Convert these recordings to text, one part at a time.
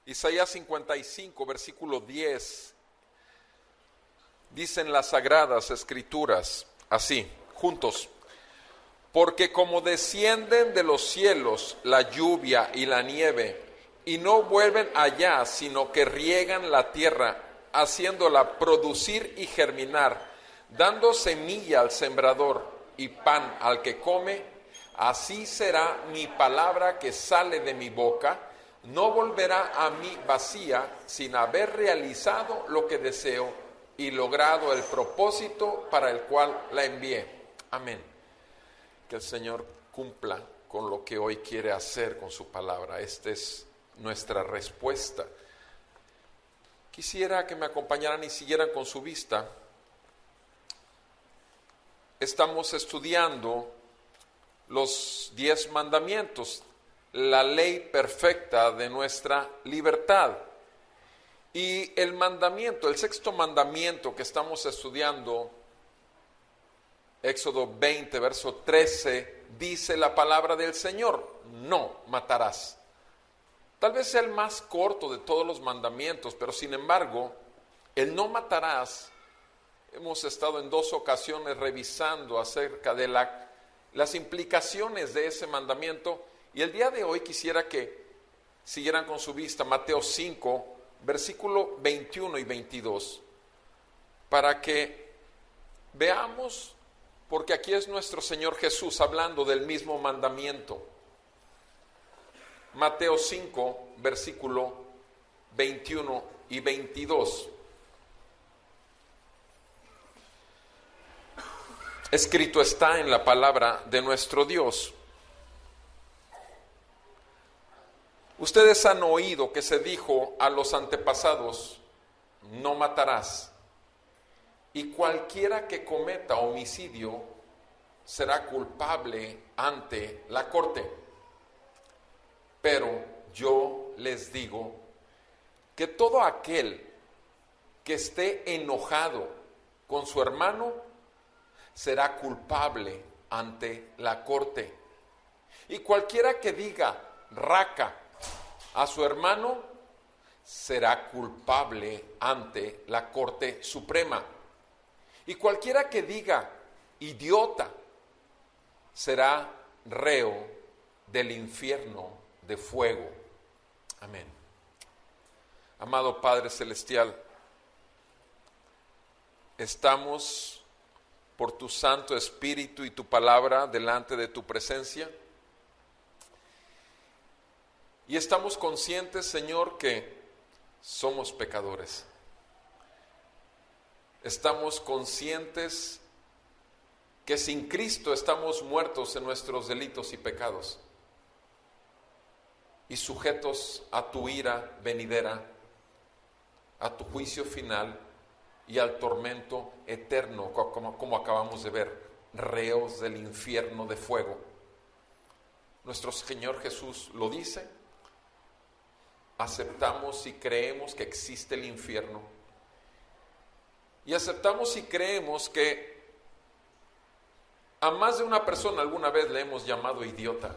Isaías 55, versículo 10, dicen las Sagradas Escrituras, así, juntos: porque como descienden de los cielos la lluvia y la nieve, y no vuelven allá, sino que riegan la tierra, haciéndola producir y germinar, dando semilla al sembrador y pan al que come, así será mi palabra que sale de mi boca. No volverá a mí vacía, sin haber realizado lo que deseo y logrado el propósito para el cual la envié. Amén. Que el Señor cumpla con lo que hoy quiere hacer con su palabra. Esta es nuestra respuesta. Quisiera que me acompañaran y siguieran con su vista. Estamos estudiando los 10 mandamientos, la ley perfecta de nuestra libertad. Y el mandamiento, el 6º mandamiento que estamos estudiando, Éxodo 20, verso 13, dice la palabra del Señor: no matarás. Tal vez sea el más corto de todos los mandamientos, pero sin embargo, el no matarás, hemos estado en 2 ocasiones revisando acerca de las implicaciones de ese mandamiento. Y el día de hoy quisiera que siguieran con su vista Mateo 5, versículo 21 y 22, para que veamos, porque aquí es nuestro Señor Jesús hablando del mismo mandamiento. Mateo 5, versículo 21 y 22. Escrito está en la palabra de nuestro Dios: ustedes han oído que se dijo a los antepasados: no matarás, y cualquiera que cometa homicidio será culpable ante la corte. Pero yo les digo que todo aquel que esté enojado con su hermano será culpable ante la corte. Y cualquiera que diga raca a su hermano será culpable ante la Corte Suprema. Y cualquiera que diga idiota será reo del infierno de fuego. Amén. Amado Padre Celestial, estamos por tu Santo Espíritu y tu palabra delante de tu presencia. Y estamos conscientes, Señor, que somos pecadores. Estamos conscientes que sin Cristo estamos muertos en nuestros delitos y pecados y sujetos a tu ira venidera, a tu juicio final y al tormento eterno, como acabamos de ver, reos del infierno de fuego. Nuestro Señor Jesús lo dice. Aceptamos y creemos que existe el infierno. Y aceptamos y creemos que a más de una persona alguna vez le hemos llamado idiota.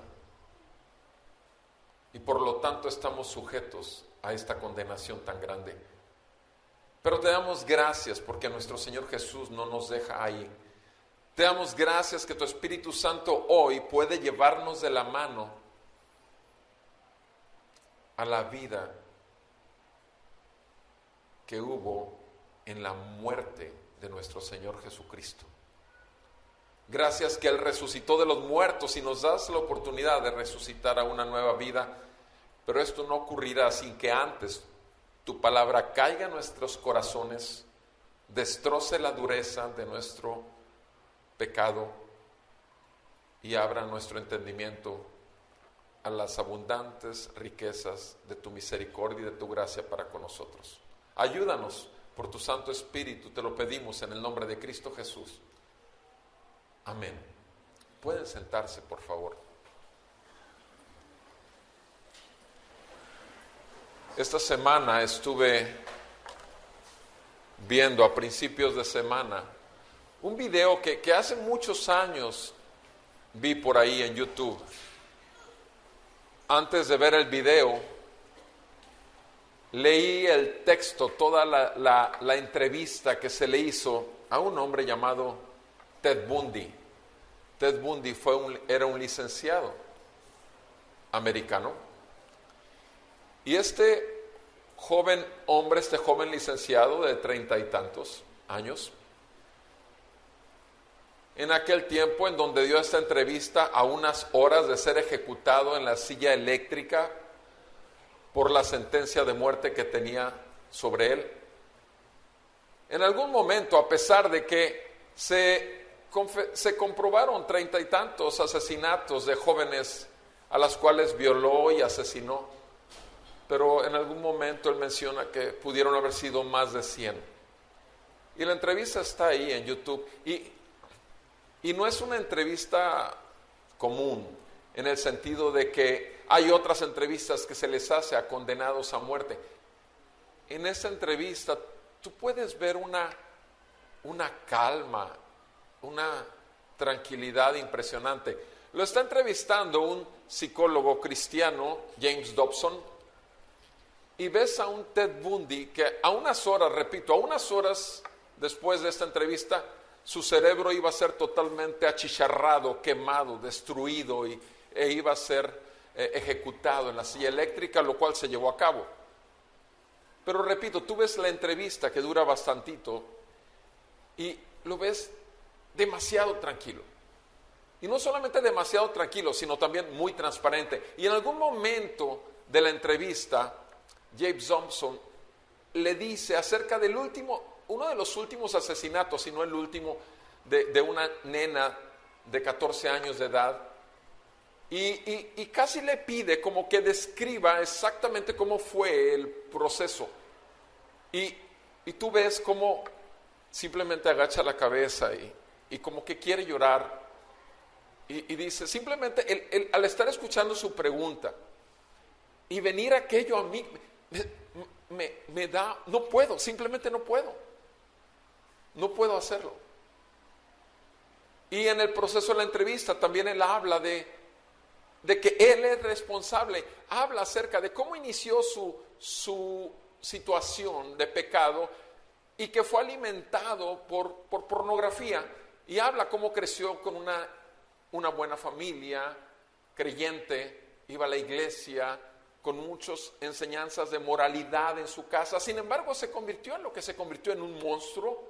Y por lo tanto estamos sujetos a esta condenación tan grande. Pero te damos gracias porque nuestro Señor Jesús no nos deja ahí. Te damos gracias que tu Espíritu Santo hoy puede llevarnos de la mano a la vida que hubo en la muerte de nuestro Señor Jesucristo. Gracias que Él resucitó de los muertos y nos das la oportunidad de resucitar a una nueva vida, pero esto no ocurrirá sin que antes tu palabra caiga en nuestros corazones, destroce la dureza de nuestro pecado y abra nuestro entendimiento a las abundantes riquezas de tu misericordia y de tu gracia para con nosotros. Ayúdanos por tu Santo Espíritu, te lo pedimos en el nombre de Cristo Jesús. Amén. Pueden sentarse, por favor. Esta semana estuve viendo a principios de semana un video que hace muchos años vi por ahí en YouTube. Antes de ver el video, leí el texto, toda la entrevista que se le hizo a un hombre llamado Ted Bundy. Ted Bundy era un licenciado americano. Y este joven hombre, este joven licenciado de 30 y tantos años, en aquel tiempo en donde dio esta entrevista a unas horas de ser ejecutado en la silla eléctrica por la sentencia de muerte que tenía sobre él, en algún momento, a pesar de que se comprobaron 30 y tantos asesinatos de jóvenes a las cuales violó y asesinó, pero en algún momento él menciona que pudieron haber sido más de 100. Y la entrevista está ahí en YouTube. Y no es una entrevista común, en el sentido de que hay otras entrevistas que se les hace a condenados a muerte. En esta entrevista tú puedes ver una calma, una tranquilidad impresionante. Lo está entrevistando un psicólogo cristiano, James Dobson, y ves a un Ted Bundy que a unas horas después de esta entrevista, su cerebro iba a ser totalmente achicharrado, quemado, destruido e iba a ser ejecutado en la silla eléctrica, lo cual se llevó a cabo. Pero repito, tú ves la entrevista que dura bastantito y lo ves demasiado tranquilo. Y no solamente demasiado tranquilo, sino también muy transparente. Y en algún momento de la entrevista, James Thompson le dice acerca del uno de los últimos asesinatos, si no el último, de una nena de 14 años de edad, y casi le pide como que describa exactamente cómo fue el proceso. Y tú ves cómo simplemente agacha la cabeza y como que quiere llorar, y dice, simplemente al estar escuchando su pregunta y venir aquello a mí, me da, no puedo, simplemente no puedo hacerlo. Y en el proceso de la entrevista también él habla de que él es responsable, habla acerca de cómo inició su situación de pecado y que fue alimentado por pornografía, y habla cómo creció con una buena familia, creyente, iba a la iglesia, con muchas enseñanzas de moralidad en su casa. Sin embargo, se convirtió en lo que se convirtió, en un monstruo.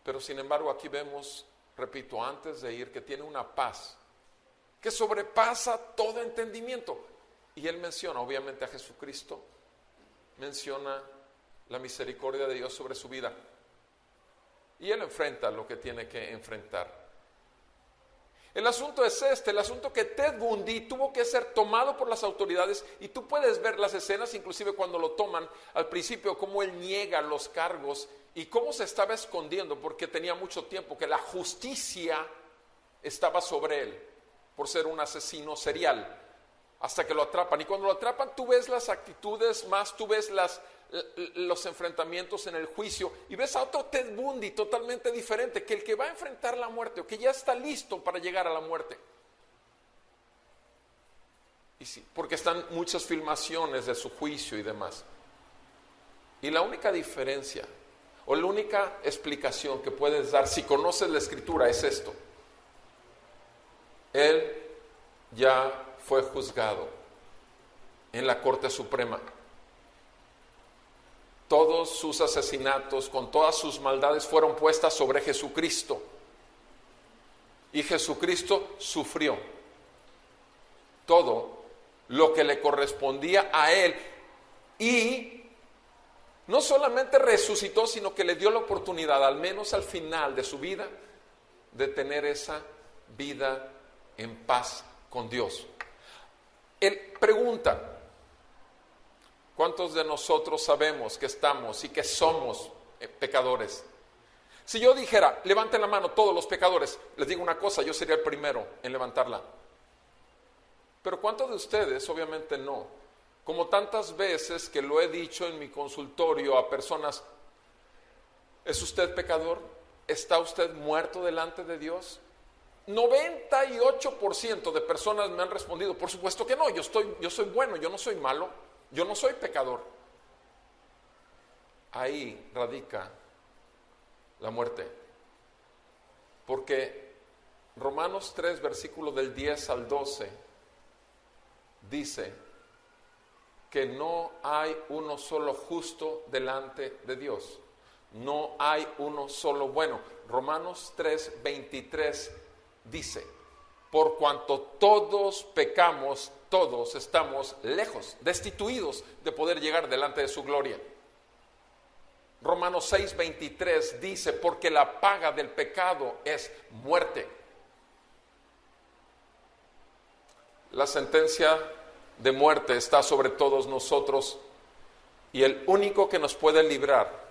Pero sin embargo, aquí vemos, repito, antes de ir, que tiene una paz que sobrepasa todo entendimiento. Y él menciona, obviamente, a Jesucristo, menciona la misericordia de Dios sobre su vida. Y él enfrenta lo que tiene que enfrentar. El asunto es el asunto que Ted Bundy tuvo que ser tomado por las autoridades, y tú puedes ver las escenas, inclusive cuando lo toman al principio, cómo él niega los cargos y cómo se estaba escondiendo porque tenía mucho tiempo que la justicia estaba sobre él por ser un asesino serial, hasta que lo atrapan. Y cuando lo atrapan, tú ves las actitudes más, tú ves los enfrentamientos en el juicio, y ves a otro Ted Bundy totalmente diferente, que el que va a enfrentar la muerte, o que ya está listo para llegar a la muerte. Y sí, porque están muchas filmaciones de su juicio y demás. Y la única diferencia, o la única explicación que puedes dar si conoces la Escritura, es esto: él ya fue juzgado en la Corte Suprema. Todos sus asesinatos, con todas sus maldades, fueron puestas sobre Jesucristo. Y Jesucristo sufrió todo lo que le correspondía a él. Y no solamente resucitó, sino que le dio la oportunidad, al menos al final de su vida, de tener esa vida en paz con Dios. Él pregunta: ¿cuántos de nosotros sabemos que estamos y que somos pecadores? Si yo dijera, levanten la mano todos los pecadores, les digo una cosa, yo sería el primero en levantarla. Pero ¿cuántos de ustedes? Obviamente no. Como tantas veces que lo he dicho en mi consultorio a personas, ¿es usted pecador? ¿Está usted muerto delante de Dios? 98% de personas me han respondido, por supuesto que no, yo soy bueno, yo no soy malo, yo no soy pecador. Ahí radica la muerte. Porque Romanos 3, versículo del 10 al 12, dice que no hay uno solo justo delante de Dios. No hay uno solo bueno. Romanos 3, 23 dice, por cuanto todos pecamos, todos estamos lejos, destituidos de poder llegar delante de su gloria. Romanos 6, 23 dice, porque la paga del pecado es muerte. La sentencia de muerte está sobre todos nosotros y el único que nos puede librar,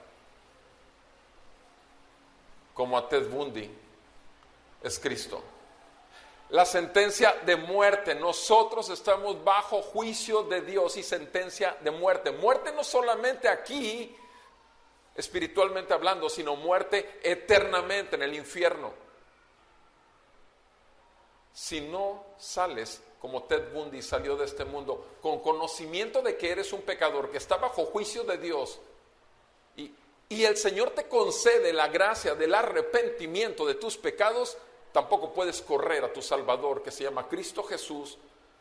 como a Ted Bundy, es Cristo. La sentencia de muerte, nosotros estamos bajo juicio de Dios y sentencia de muerte. Muerte no solamente aquí, espiritualmente hablando, sino muerte eternamente en el infierno. Si no sales como Ted Bundy salió de este mundo, con conocimiento de que eres un pecador, que está bajo juicio de Dios, y el Señor te concede la gracia del arrepentimiento de tus pecados, tampoco puedes correr a tu Salvador, que se llama Cristo Jesús,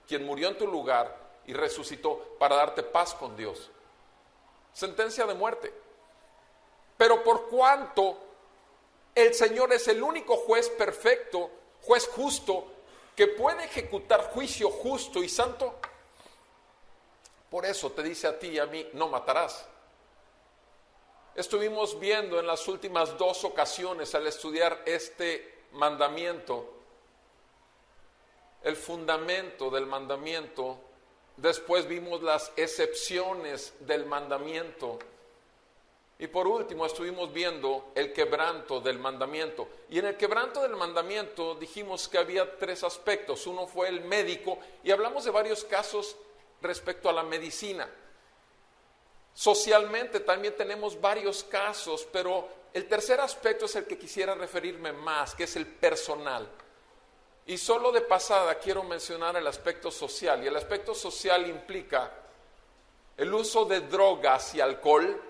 quien murió en tu lugar y resucitó para darte paz con Dios. Sentencia de muerte. Pero por cuanto el Señor es el único juez perfecto, juez justo, que puede ejecutar juicio justo y santo, por eso te dice a ti y a mí, no matarás. Estuvimos viendo en las últimas 2 ocasiones al estudiar este mandamiento, el fundamento del mandamiento. Después vimos las excepciones del mandamiento. Y por último estuvimos viendo el quebranto del mandamiento. Y en el quebranto del mandamiento dijimos que había 3 aspectos. Uno fue el médico y hablamos de varios casos respecto a la medicina. Socialmente también tenemos varios casos, pero el tercer aspecto es el que quisiera referirme más, que es el personal. Y solo de pasada quiero mencionar el aspecto social. Y el aspecto social implica el uso de drogas y alcohol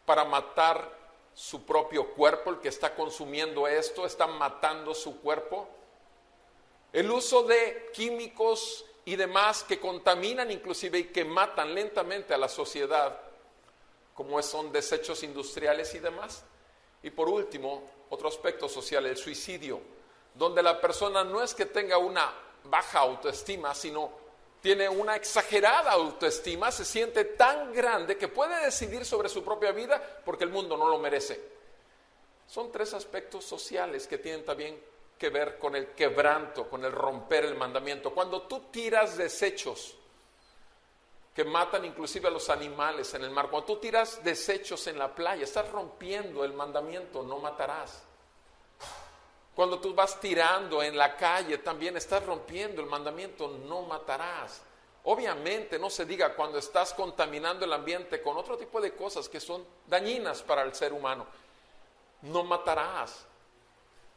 para matar su propio cuerpo. El que está consumiendo esto está matando su cuerpo. El uso de químicos y demás que contaminan inclusive y que matan lentamente a la sociedad, como son desechos industriales y demás. Y por último, otro aspecto social, el suicidio, donde la persona no es que tenga una baja autoestima, sino tiene una exagerada autoestima, se siente tan grande que puede decidir sobre su propia vida porque el mundo no lo merece. Son 3 aspectos sociales que tienen también que ver con el quebranto, con el romper el mandamiento. Cuando tú tiras desechos que matan inclusive a los animales en el mar, cuando tú tiras desechos en la playa, estás rompiendo el mandamiento, no matarás. Cuando tú vas tirando en la calle, también estás rompiendo el mandamiento, no matarás. Obviamente no se diga cuando estás contaminando el ambiente con otro tipo de cosas que son dañinas para el ser humano. No matarás.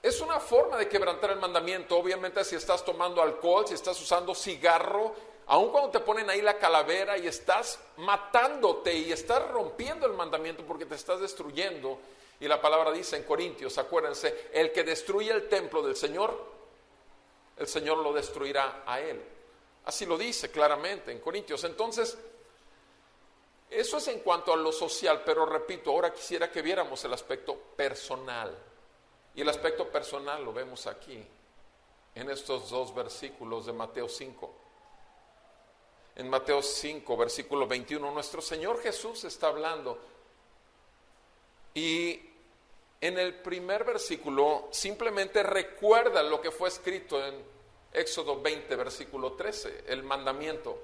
Es una forma de quebrantar el mandamiento. Obviamente si estás tomando alcohol, si estás usando cigarro, aun cuando te ponen ahí la calavera y estás matándote y estás rompiendo el mandamiento porque te estás destruyendo. Y la palabra dice en Corintios, acuérdense, el que destruye el templo del Señor, el Señor lo destruirá a él. Así lo dice claramente en Corintios. Entonces, eso es en cuanto a lo social, pero repito, ahora quisiera que viéramos el aspecto personal. Y el aspecto personal lo vemos aquí, en estos 2 versículos de Mateo 5. En Mateo 5, versículo 21, nuestro Señor Jesús está hablando. Y en el primer versículo simplemente recuerda lo que fue escrito en Éxodo 20, versículo 13, el mandamiento.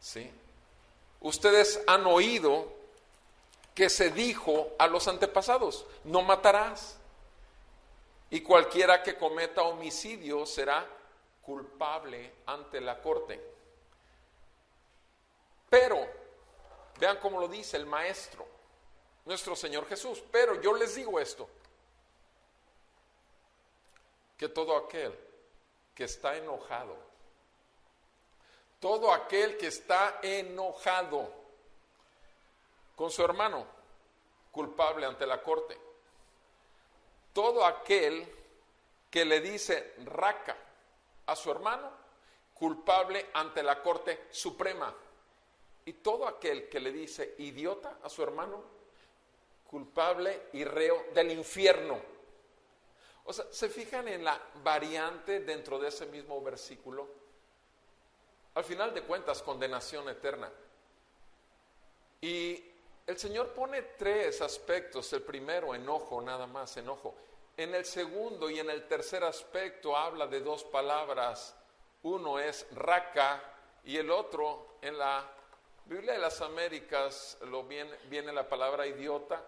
¿Sí? Ustedes han oído que se dijo a los antepasados, no matarás. Y cualquiera que cometa homicidio será culpable ante la corte. Pero, vean cómo lo dice el Maestro, nuestro Señor Jesús. Pero yo les digo esto, que todo aquel que está enojado, todo aquel que está enojado con su hermano, culpable ante la corte. Todo aquel que le dice raca a su hermano, culpable ante la Corte Suprema. Y todo aquel que le dice idiota a su hermano, culpable y reo del infierno. O sea, ¿se fijan en la variante dentro de ese mismo versículo? Al final de cuentas, condenación eterna. Y el Señor pone tres aspectos. El primero, enojo, nada más, enojo. En el segundo y en el tercer aspecto habla de dos palabras. Uno es raca y el otro, en la Biblia de las Américas viene la palabra idiota.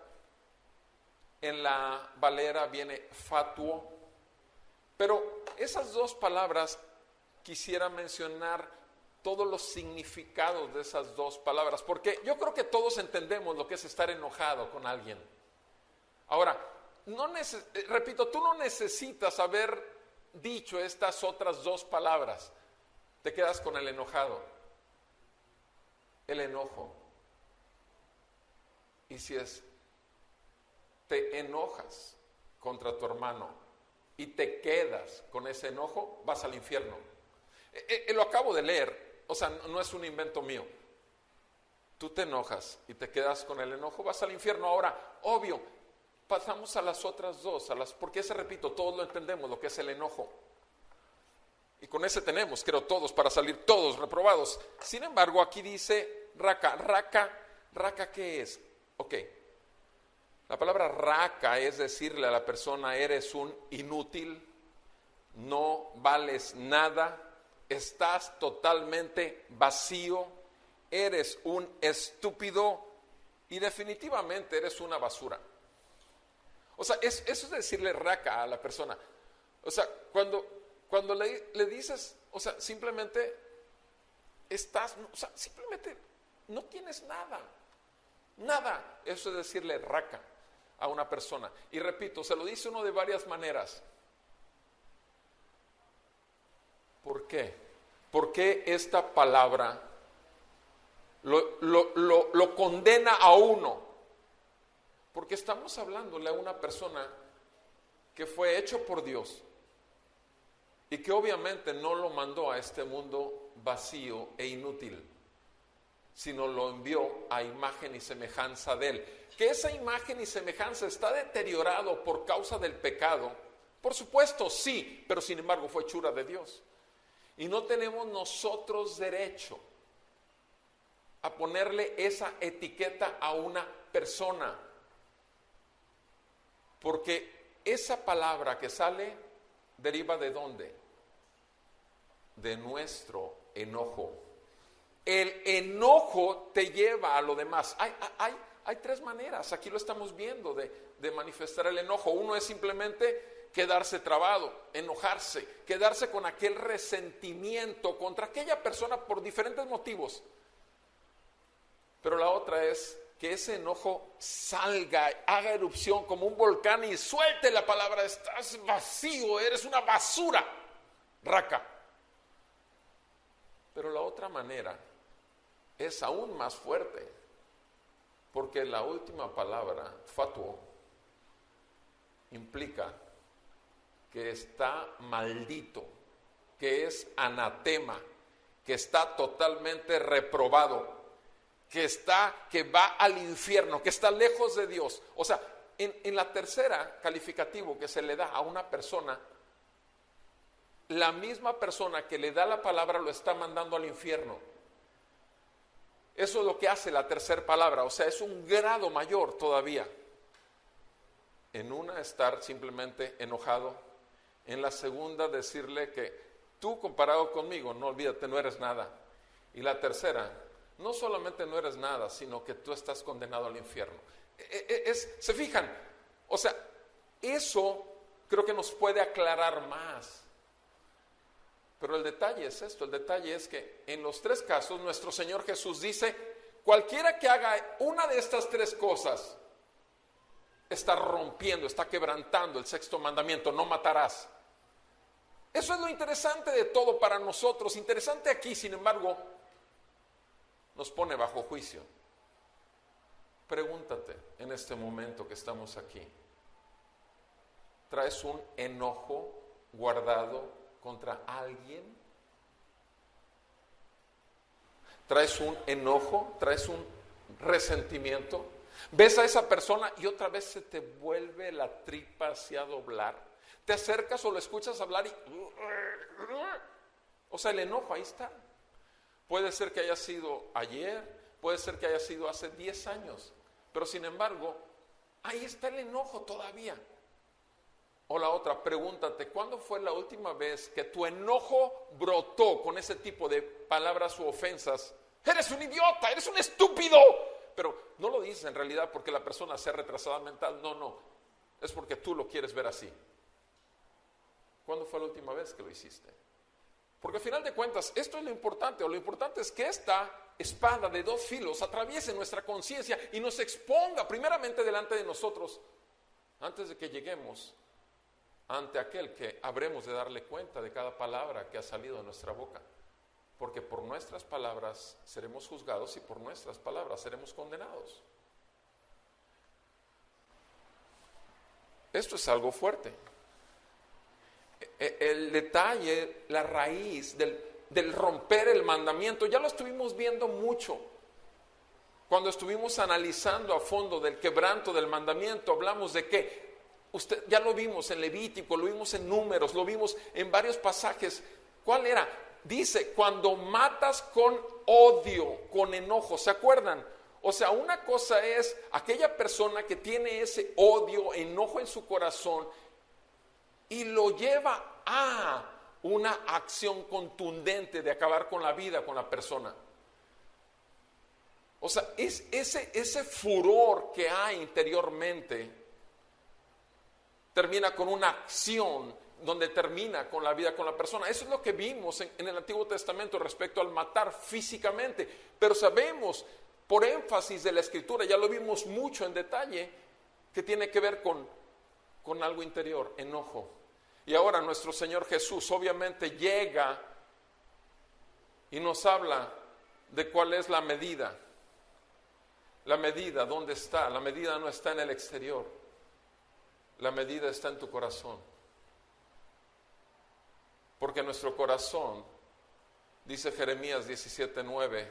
En la Valera viene fatuo. Pero esas dos palabras quisiera mencionar todos los significados de esas dos palabras, porque yo creo que todos entendemos lo que es estar enojado con alguien. Ahora, repito, tú no necesitas haber dicho estas otras dos palabras, te quedas con el enojado, el enojo. Y si te enojas contra tu hermano y te quedas con ese enojo, vas al infierno. Lo acabo de leer, o sea, no es un invento mío. Tú te enojas y te quedas con el enojo, vas al infierno. Ahora, obvio, pasamos a las otras dos, porque repito, todos lo entendemos, lo que es el enojo. Y con ese tenemos, creo, todos, para salir todos reprobados. Sin embargo, aquí dice raca. ¿Raca qué es? Ok. La palabra raca es decirle a la persona, eres un inútil, no vales nada, estás totalmente vacío, eres un estúpido y definitivamente eres una basura. O sea, eso es decirle raca a la persona. O sea, cuando le dices, o sea, simplemente simplemente no tienes nada. Nada. Eso es decirle raca a una persona. Y repito, se lo dice uno de varias maneras. ¿Por qué? ¿Por qué esta palabra lo condena a uno? Porque estamos hablándole a una persona que fue hecho por Dios y que obviamente no lo mandó a este mundo vacío e inútil, sino lo envió a imagen y semejanza de Él. Que esa imagen y semejanza está deteriorado por causa del pecado, por supuesto, sí, pero sin embargo fue hechura de Dios. Y no tenemos nosotros derecho a ponerle esa etiqueta a una persona, porque esa palabra que sale deriva ¿de dónde? De nuestro enojo. El enojo te lleva a lo demás. Hay tres maneras, aquí lo estamos viendo, de manifestar el enojo. Uno es simplemente quedarse trabado, enojarse, quedarse con aquel resentimiento contra aquella persona por diferentes motivos. Pero la otra es que ese enojo salga, haga erupción como un volcán y suelte la palabra, estás vacío, eres una basura, raca. Pero la otra manera es aún más fuerte, porque la última palabra, fatuo, implica que está maldito, que es anatema, que está totalmente reprobado, que va al infierno, que está lejos de Dios. O sea, en la tercera calificativo que se le da a una persona, la misma persona que le da la palabra lo está mandando al infierno. Eso es lo que hace la tercera palabra, o sea, es un grado mayor todavía. En una, estar simplemente enojado. En la segunda, decirle que tú comparado conmigo, no olvídate, no eres nada. Y la tercera, no solamente no eres nada, sino que tú estás condenado al infierno. ¿Se fijan? O sea, eso creo que nos puede aclarar más. Pero el detalle es esto, el detalle es que en los tres casos nuestro Señor Jesús dice, cualquiera que haga una de estas tres cosas está rompiendo, está quebrantando el sexto mandamiento, no matarás. Eso es lo interesante de todo para nosotros. Interesante aquí, sin embargo, nos pone bajo juicio. Pregúntate en este momento que estamos aquí, ¿traes un enojo guardado contra alguien? ¿Traes un enojo? ¿Traes un resentimiento? ¿Ves a esa persona y otra vez se te vuelve la tripa hacia doblar? Te acercas o lo escuchas hablar y... O sea, el enojo ahí está. Puede ser que haya sido ayer, puede ser que haya sido hace 10 años, pero sin embargo, ahí está el enojo todavía. O la otra, pregúntate, ¿cuándo fue la última vez que tu enojo brotó con ese tipo de palabras u ofensas? Eres un idiota, eres un estúpido. Pero no lo dices en realidad porque la persona sea retrasada mental, no, es porque tú lo quieres ver así. ¿Cuándo fue la última vez que lo hiciste? Porque al final de cuentas, esto es lo importante, es que esta espada de dos filos atraviese nuestra conciencia y nos exponga primeramente delante de nosotros, antes de que lleguemos ante aquel que habremos de darle cuenta de cada palabra que ha salido de nuestra boca. Porque por nuestras palabras seremos juzgados y por nuestras palabras seremos condenados. Esto es algo fuerte. El detalle, la raíz del romper el mandamiento, ya lo estuvimos viendo mucho. Cuando estuvimos analizando a fondo del quebranto del mandamiento, hablamos de que ya lo vimos en Levítico, lo vimos en Números, lo vimos en varios pasajes. ¿Cuál era? Dice, cuando matas con odio, con enojo, ¿se acuerdan? O sea, una cosa es aquella persona que tiene ese odio, enojo en su corazón y lo lleva a una acción contundente de acabar con la vida, con la persona. O sea, es ese furor que hay interiormente termina con una acción donde termina con la vida, con la persona. Eso es lo que vimos en el Antiguo Testamento respecto al matar físicamente. Pero sabemos, por énfasis de la Escritura, ya lo vimos mucho en detalle, que tiene que ver con algo interior, enojo. Y ahora nuestro Señor Jesús obviamente llega y nos habla de cuál es la medida. La medida, ¿dónde está? La medida no está en el exterior. La medida está en tu corazón. Porque nuestro corazón, dice Jeremías 17:9,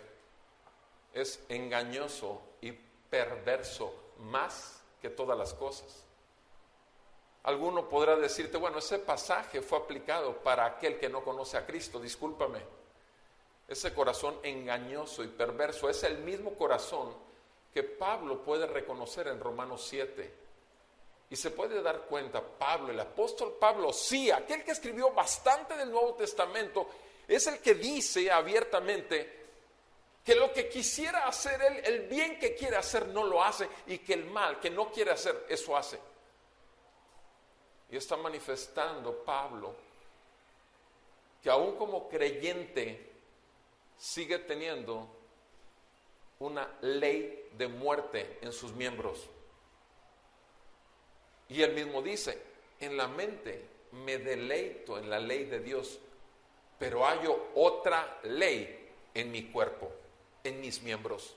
es engañoso y perverso más que todas las cosas. Alguno podrá decirte, bueno, ese pasaje fue aplicado para aquel que no conoce a Cristo. Discúlpame, ese corazón engañoso y perverso es el mismo corazón que Pablo puede reconocer en Romanos 7. Y se puede dar cuenta, Pablo, el apóstol Pablo, sí, aquel que escribió bastante del Nuevo Testamento, es el que dice abiertamente que lo que quisiera hacer él, el bien que quiere hacer no lo hace, y que el mal que no quiere hacer, eso hace. Y está manifestando Pablo que aún como creyente sigue teniendo una ley de muerte en sus miembros. Y él mismo dice, en la mente me deleito en la ley de Dios, pero hallo otra ley en mi cuerpo, en mis miembros,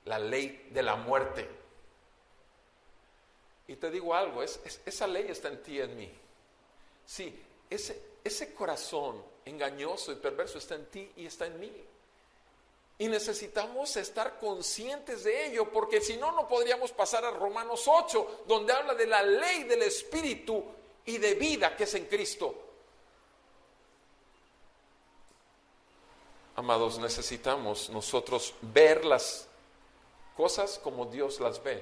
la ley de la muerte. Y te digo algo, esa ley está en ti y en mí. Sí, ese corazón engañoso y perverso está en ti y está en mí. Y necesitamos estar conscientes de ello, porque si no, no podríamos pasar a Romanos 8, donde habla de la ley del Espíritu y de vida que es en Cristo. Amados, necesitamos nosotros ver las cosas como Dios las ve,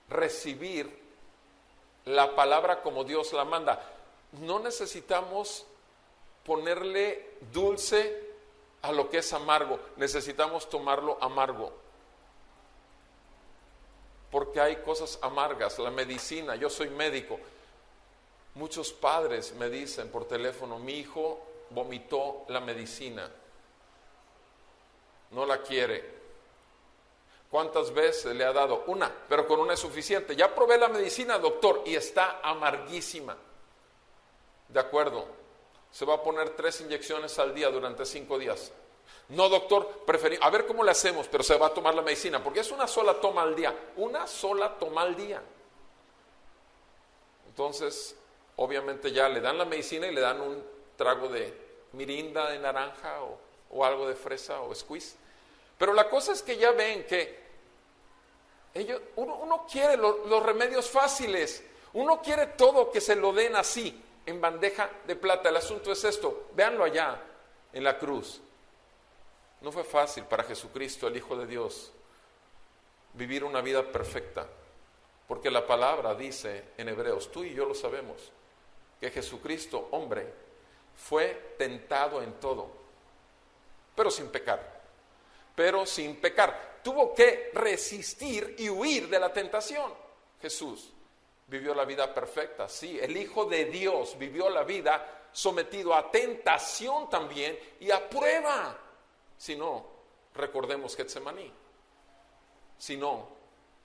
recibir la palabra como Dios la manda. No necesitamos ponerle dulce a lo que es amargo, necesitamos tomarlo amargo, porque hay cosas amargas. La medicina, yo soy médico, muchos padres me dicen por teléfono, mi hijo vomitó la medicina. No la quiere. ¿Cuántas veces le ha dado? Una, pero con una es suficiente. Ya probé la medicina, doctor, y está amarguísima. De acuerdo, se va a poner 3 inyecciones al día durante 5 días. No, doctor, a ver cómo le hacemos, pero se va a tomar la medicina, porque es una sola toma al día. Una sola toma al día. Entonces, obviamente ya le dan la medicina y le dan un trago de mirinda de naranja o algo de fresa o squeeze. Pero la cosa es que ya ven que uno quiere los remedios fáciles, uno quiere todo que se lo den así, en bandeja de plata. El asunto es esto, véanlo allá en la cruz. No fue fácil para Jesucristo, el Hijo de Dios, vivir una vida perfecta, porque la palabra dice en Hebreos, tú y yo lo sabemos, que Jesucristo, hombre, fue tentado en todo, pero sin pecar. Tuvo que resistir y huir de la tentación. Jesús vivió la vida perfecta, sí, el Hijo de Dios vivió la vida sometido a tentación también y a prueba. Si no, recordemos Getsemaní. Si no,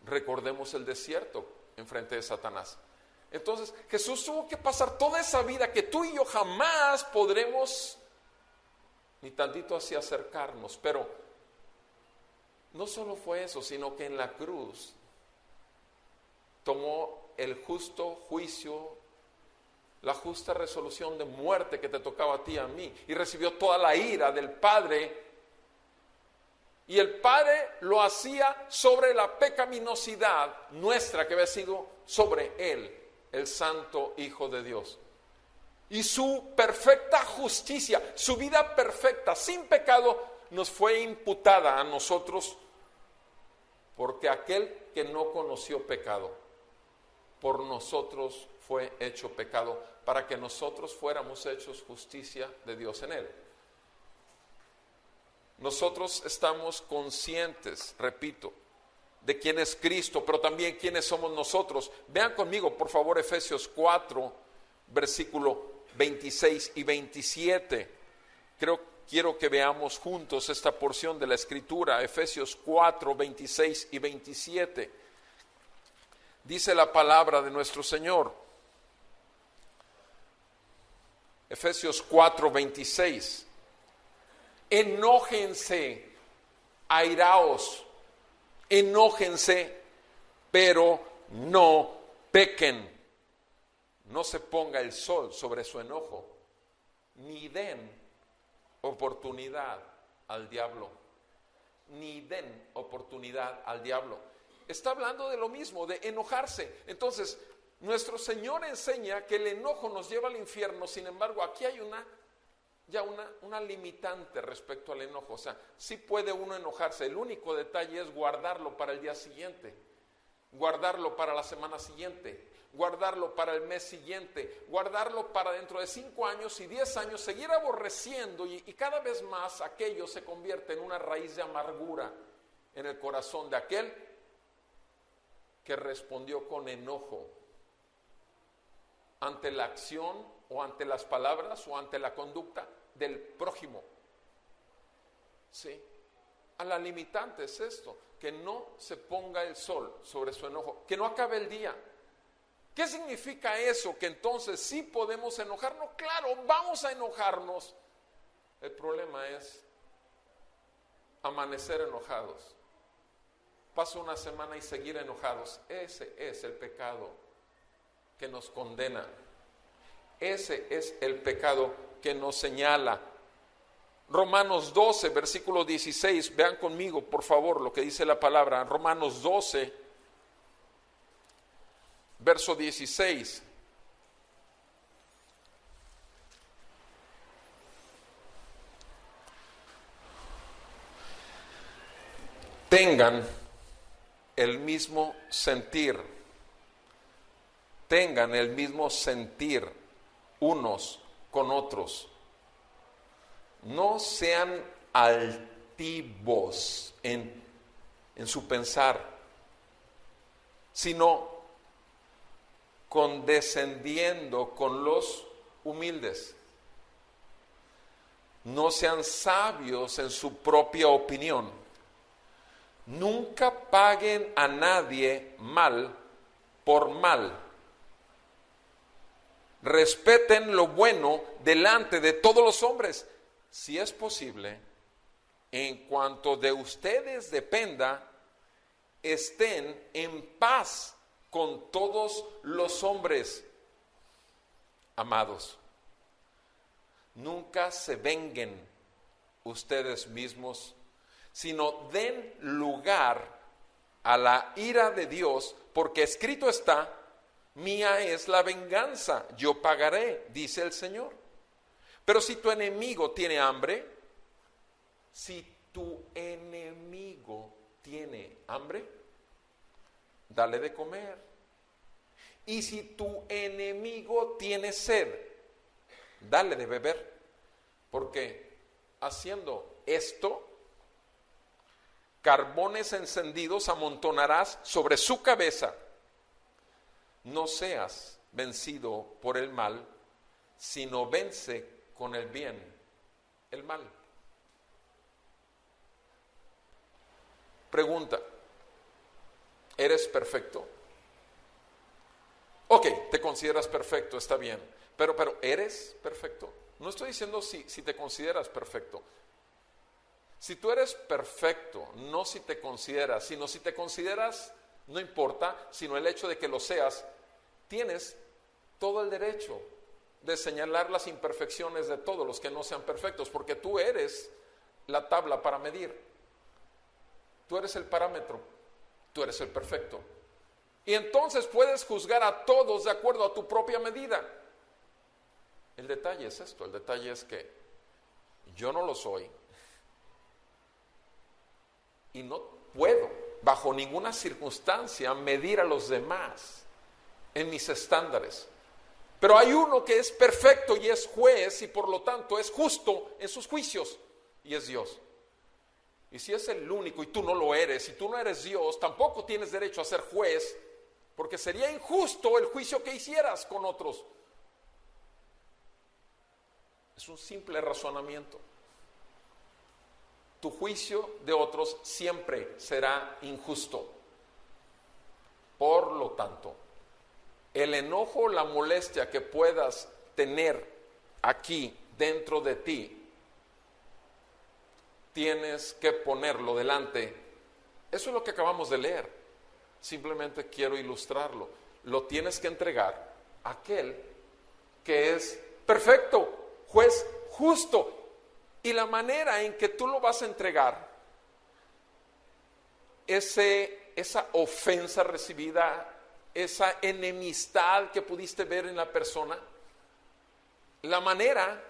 recordemos el desierto enfrente de Satanás. Entonces, Jesús tuvo que pasar toda esa vida que tú y yo jamás podremos ni tantito así acercarnos. Pero no solo fue eso, sino que en la cruz tomó el justo juicio, la justa resolución de muerte que te tocaba a ti y a mí, y recibió toda la ira del Padre. Y el Padre lo hacía sobre la pecaminosidad nuestra que había sido sobre Él, el Santo Hijo de Dios. Y su perfecta justicia, su vida perfecta, sin pecado, nos fue imputada a nosotros, porque aquel que no conoció pecado, por nosotros fue hecho pecado, para que nosotros fuéramos hechos justicia de Dios en Él. Nosotros estamos conscientes, repito, de quién es Cristo, pero también quiénes somos nosotros. Vean conmigo, por favor, Efesios 4, versículo 26 y 27. Quiero que veamos juntos esta porción de la Escritura, Efesios 4, 26 y 27. Dice la palabra de nuestro Señor. Efesios 4, 26. Enójense, airaos, enójense, pero no pequen. No se ponga el sol sobre su enojo, ni den oportunidad al diablo, ni den oportunidad al diablo. Está hablando de lo mismo, de enojarse. Entonces, nuestro Señor enseña que el enojo nos lleva al infierno. Sin embargo, aquí hay una limitante respecto al enojo. O sea, sí puede uno enojarse. El único detalle es guardarlo para el día siguiente, guardarlo para la semana siguiente, guardarlo para el mes siguiente, guardarlo para dentro de 5 años y 10 años, seguir aborreciendo y cada vez más aquello se convierte en una raíz de amargura en el corazón de aquel que respondió con enojo ante la acción o ante las palabras o ante la conducta del prójimo. Sí. A la limitante es esto, que no se ponga el sol sobre su enojo, que no acabe el día. ¿Qué significa eso? Que entonces sí podemos enojarnos. Claro, vamos a enojarnos. El problema es amanecer enojados. Pasa una semana y seguir enojados. Ese es el pecado que nos condena. Ese es el pecado que nos señala. Romanos 12, versículo 16. Vean conmigo, por favor, lo que dice la palabra. Romanos 12, verso 16. Tengan el mismo sentir. Tengan el mismo sentir unos con otros. No sean altivos en su pensar, sino condescendiendo con los humildes. No sean sabios en su propia opinión. Nunca paguen a nadie mal por mal. Respeten lo bueno delante de todos los hombres. Si es posible, en cuanto de ustedes dependa, estén en paz con todos los hombres. Amados, nunca se venguen ustedes mismos, sino den lugar a la ira de Dios, porque escrito está: mía es la venganza, yo pagaré, dice el Señor. Pero si tu enemigo tiene hambre, dale de comer. Y si tu enemigo tiene sed, dale de beber. Porque haciendo esto, carbones encendidos amontonarás sobre su cabeza. No seas vencido por el mal, sino vence con el bien el mal. Pregunta: ¿eres perfecto? Ok, te consideras perfecto, está bien, pero ¿eres perfecto? No estoy diciendo si te consideras perfecto. Si tú eres perfecto, no si te consideras, sino si te consideras, no importa, sino el hecho de que lo seas, tienes todo el derecho de señalar las imperfecciones de todos los que no sean perfectos, porque tú eres la tabla para medir. Tú eres el parámetro, tú eres el perfecto. Y entonces puedes juzgar a todos de acuerdo a tu propia medida. El detalle es esto, el detalle es que yo no lo soy y no puedo bajo ninguna circunstancia medir a los demás en mis estándares. Pero hay uno que es perfecto y es juez y por lo tanto es justo en sus juicios, y es Dios. Y si es el único y tú no lo eres, y tú no eres Dios, tampoco tienes derecho a ser juez, porque sería injusto el juicio que hicieras con otros. Es un simple razonamiento. Tu juicio de otros siempre será injusto. Por lo tanto, el enojo, la molestia que puedas tener aquí dentro de ti, tienes que ponerlo delante. Eso es lo que acabamos de leer. Simplemente quiero ilustrarlo. Lo tienes que entregar a aquel que es perfecto, juez justo. Y la manera en que tú lo vas a entregar, esa ofensa recibida, esa enemistad que pudiste ver en la persona, la manera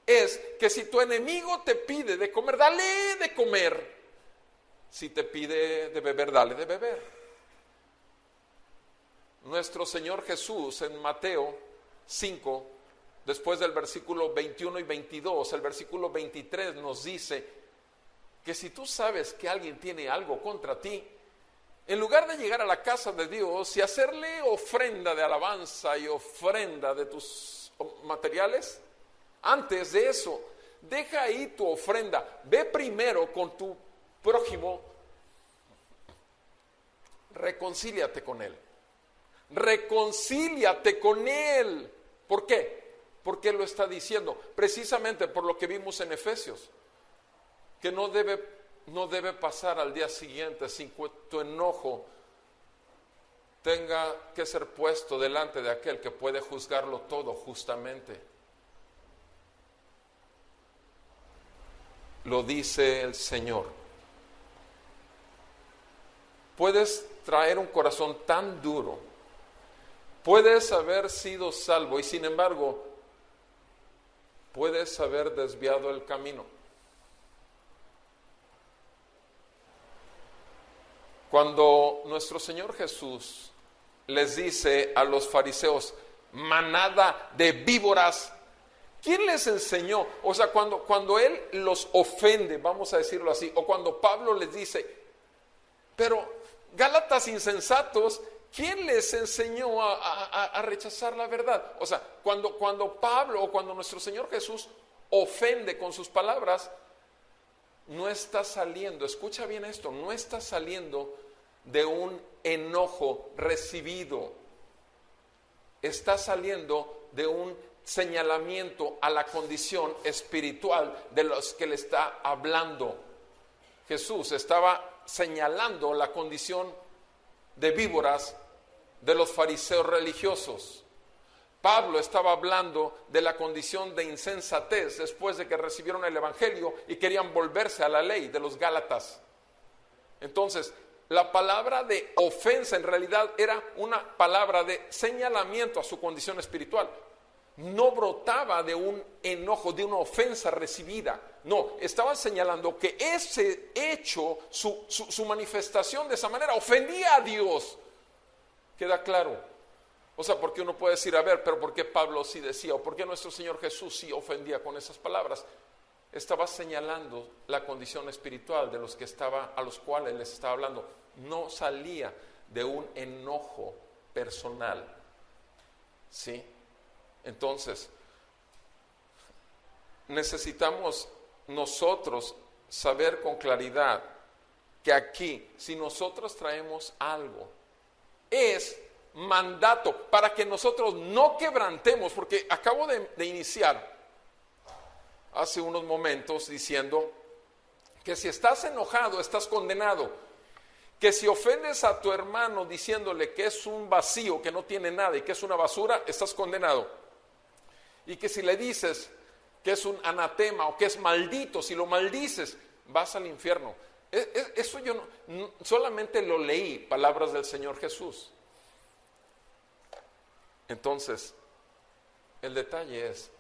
es que si tu enemigo te pide de comer, dale de comer. Si te pide de beber, dale de beber. Nuestro Señor Jesús en Mateo 5, después del versículo 21 y 22, el versículo 23 nos dice que si tú sabes que alguien tiene algo contra ti, en lugar de llegar a la casa de Dios y hacerle ofrenda de alabanza y ofrenda de tus materiales, antes de eso, deja ahí tu ofrenda. Ve primero con tu prójimo, reconcíliate con él. Reconcíliate con él. ¿Por qué? ¿Por qué lo está diciendo? Precisamente por lo que vimos en Efesios, que no debe pasar al día siguiente sin que tu enojo tenga que ser puesto delante de aquel que puede juzgarlo todo justamente. Lo dice el Señor. Puedes traer un corazón tan duro, puedes haber sido salvo y sin embargo puedes haber desviado el camino. Cuando nuestro Señor Jesús les dice a los fariseos, manada de víboras, ¿quién les enseñó? O sea, cuando Él los ofende, vamos a decirlo así, o cuando Pablo les dice, pero Gálatas insensatos, ¿quién les enseñó a rechazar la verdad? O sea, cuando Pablo o cuando nuestro Señor Jesús ofende con sus palabras, no está saliendo, escucha bien esto, no está saliendo de un enojo recibido, está saliendo de un señalamiento a la condición espiritual de los que le está hablando. Jesús estaba señalando la condición de víboras de los fariseos religiosos. Pablo estaba hablando de la condición de insensatez después de que recibieron el evangelio y querían volverse a la ley de los Gálatas. Entonces, la palabra de ofensa en realidad era una palabra de señalamiento a su condición espiritual. No brotaba de un enojo, de una ofensa recibida. No, estaban señalando que ese hecho, su manifestación de esa manera, ofendía a Dios. ¿Queda claro? O sea, porque uno puede decir, a ver, pero ¿por qué Pablo sí decía? ¿O por qué nuestro Señor Jesús sí ofendía con esas palabras? Estaba señalando la condición espiritual de los que a los cuales les estaba hablando. No salía de un enojo personal. ¿Sí? Entonces, necesitamos nosotros saber con claridad que aquí, si nosotros traemos algo, es mandato para que nosotros no quebrantemos, porque acabo de iniciar hace unos momentos diciendo que si estás enojado, estás condenado, que si ofendes a tu hermano diciéndole que es un vacío, que no tiene nada y que es una basura, estás condenado, y que si le dices que es un anatema o que es maldito, si lo maldices, vas al infierno. Eso yo no, solamente lo leí, palabras del Señor Jesús. Entonces, el detalle es,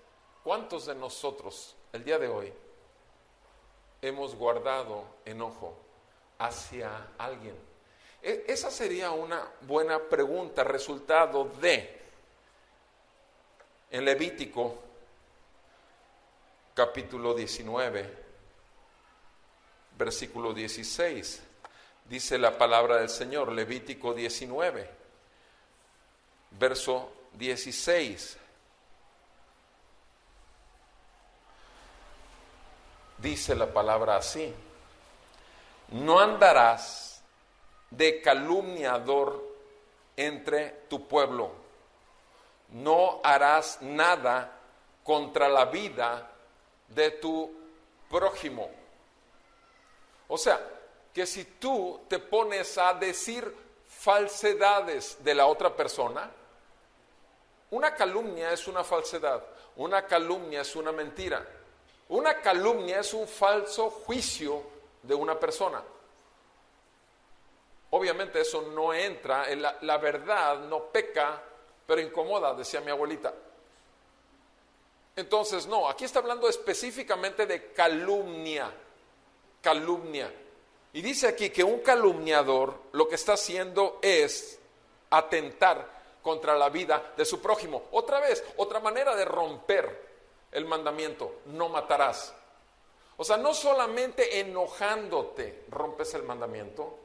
¿cuántos de nosotros el día de hoy hemos guardado enojo hacia alguien? Esa sería una buena pregunta, resultado de, en Levítico, capítulo 19, versículo 16, dice la palabra del Señor, Levítico 19. Verso 16. Dice la palabra así: no andarás de calumniador entre tu pueblo, no harás nada contra la vida de tu prójimo. O sea, que si tú te pones a decir falsedades de la otra persona, una calumnia es una falsedad, una calumnia es una mentira, una calumnia es un falso juicio de una persona. Obviamente eso no entra, en la verdad no peca, pero incomoda, decía mi abuelita. Entonces no, aquí está hablando específicamente de calumnia. Y dice aquí que un calumniador lo que está haciendo es atentar contra la vida de su prójimo. Otra vez, otra manera de romper el mandamiento, no matarás. O sea, no solamente enojándote rompes el mandamiento,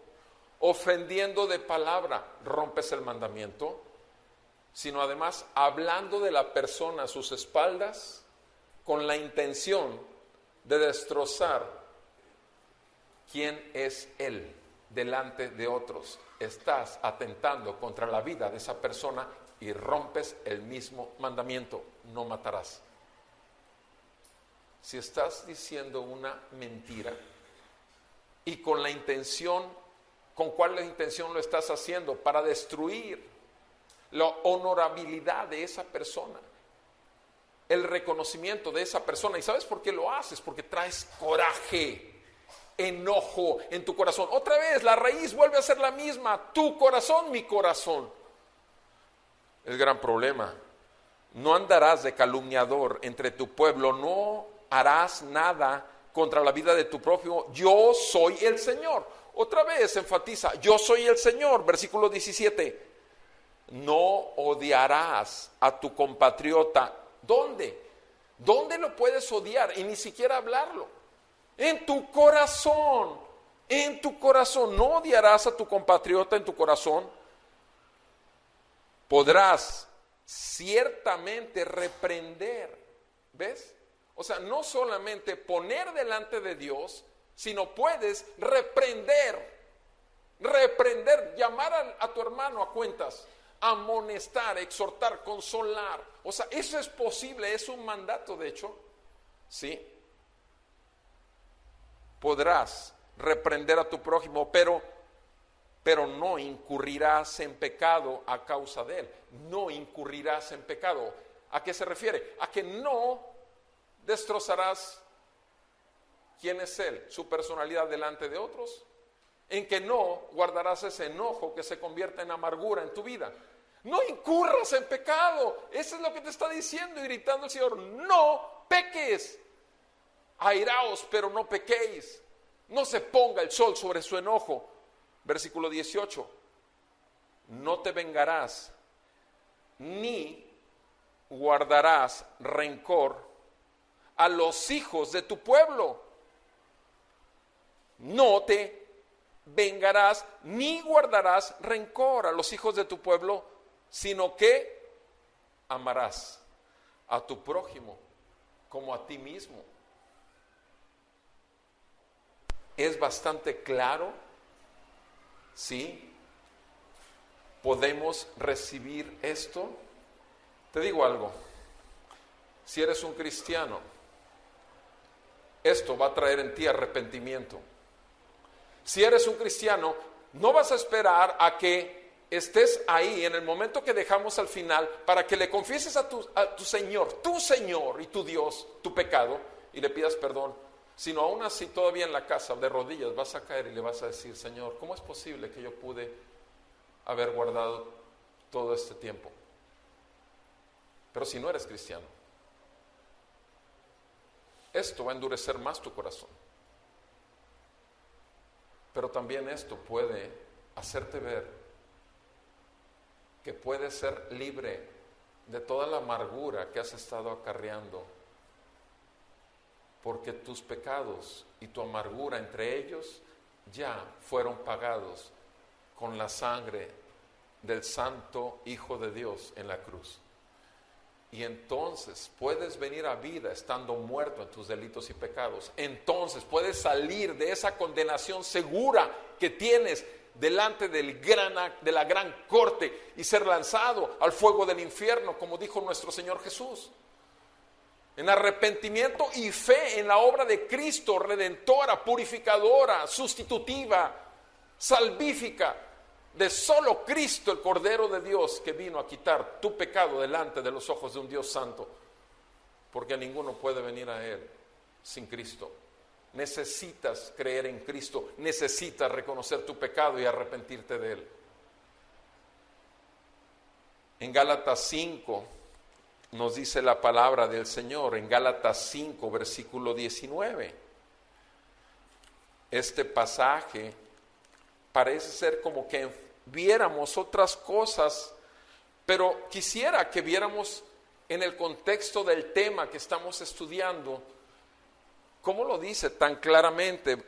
ofendiendo de palabra rompes el mandamiento, sino además hablando de la persona a sus espaldas con la intención de destrozar quién es él delante de otros. Estás atentando contra la vida de esa persona y rompes el mismo mandamiento, no matarás. Si estás diciendo una mentira y con la intención, ¿con cuál intención lo estás haciendo? Para destruir la honorabilidad de esa persona, el reconocimiento de esa persona. ¿Y sabes por qué lo haces? Porque traes coraje, enojo en tu corazón. Otra vez, la raíz vuelve a ser la misma, tu corazón, mi corazón. El gran problema: no andarás de calumniador entre tu pueblo, no harás nada contra la vida de tu prójimo, yo soy el Señor. Otra vez enfatiza, yo soy el Señor, versículo 17. No odiarás a tu compatriota. ¿Dónde? ¿Dónde lo puedes odiar? Y ni siquiera hablarlo. En tu corazón, no odiarás a tu compatriota en tu corazón. Podrás ciertamente reprender, ¿ves? O sea, no solamente poner delante de Dios, sino puedes reprender, llamar a tu hermano a cuentas, amonestar, exhortar, consolar. O sea, eso es posible, es un mandato, de hecho, ¿sí? Podrás reprender a tu prójimo, pero no incurrirás en pecado a causa de él. No incurrirás en pecado. ¿A qué se refiere? A que no destrozarás quién es él, su personalidad delante de otros, en que no guardarás ese enojo que se convierte en amargura en tu vida. No incurras en pecado. Eso es lo que te está diciendo y gritando el Señor. No peques. Airaos, pero no pequéis. No se ponga el sol sobre su enojo. Versículo 18. No te vengarás, ni guardarás rencor a los hijos de tu pueblo. No te vengarás, ni guardarás rencor a los hijos de tu pueblo, sino que amarás a tu prójimo como a ti mismo. Es bastante claro, ¿sí? ¿Podemos recibir esto? Te digo algo, si eres un cristiano, esto va a traer en ti arrepentimiento. Si eres un cristiano, no vas a esperar a que estés ahí en el momento que dejamos al final para que le confieses a tu Señor y tu Dios, tu pecado, y le pidas perdón, sino aún así todavía en la casa de rodillas vas a caer y le vas a decir: Señor, ¿cómo es posible que yo pude haber guardado todo este tiempo? Pero si no eres cristiano, esto va a endurecer más tu corazón. Pero también esto puede hacerte ver que puedes ser libre de toda la amargura que has estado acarreando, porque tus pecados y tu amargura entre ellos ya fueron pagados con la sangre del Santo Hijo de Dios en la cruz. Y entonces puedes venir a vida estando muerto en tus delitos y pecados. Entonces puedes salir de esa condenación segura que tienes delante de la gran corte y ser lanzado al fuego del infierno, como dijo nuestro Señor Jesús. En arrepentimiento y fe en la obra de Cristo, redentora, purificadora, sustitutiva, salvífica, de solo Cristo, el Cordero de Dios, que vino a quitar tu pecado delante de los ojos de un Dios santo, porque ninguno puede venir a Él sin Cristo. Necesitas creer en Cristo, necesitas reconocer tu pecado y arrepentirte de Él. En Gálatas 5 nos dice la palabra del Señor, en Gálatas 5, versículo 19. Este pasaje parece ser como que viéramos otras cosas, pero quisiera que viéramos en el contexto del tema que estamos estudiando, cómo lo dice tan claramente.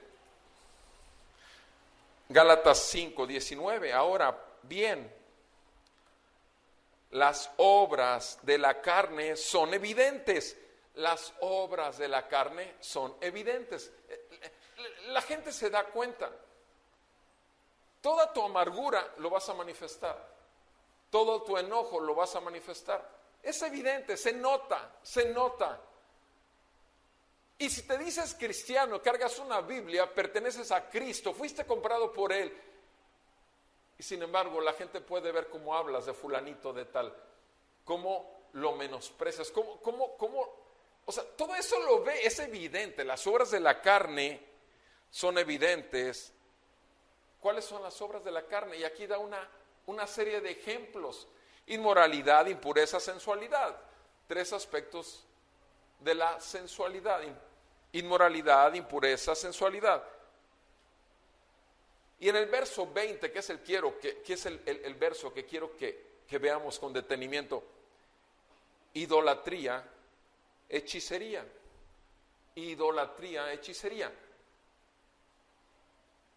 Gálatas 5, 19. Ahora bien, las obras de la carne son evidentes. Las obras de la carne son evidentes. La gente se da cuenta. Toda tu amargura lo vas a manifestar. Todo tu enojo lo vas a manifestar. Es evidente, se nota, se nota. Y si te dices cristiano, cargas una Biblia, perteneces a Cristo, fuiste comprado por Él, y sin embargo la gente puede ver cómo hablas de fulanito de tal, cómo lo menosprecias, o sea, todo eso lo ve, es evidente. Las obras de la carne son evidentes. ¿Cuáles son las obras de la carne? Y aquí da una serie de ejemplos: inmoralidad, impureza, sensualidad. 3 aspectos de la sensualidad: inmoralidad, impureza, sensualidad. Y en el verso 20, que es el verso que quiero que veamos con detenimiento: idolatría, hechicería. Idolatría, hechicería.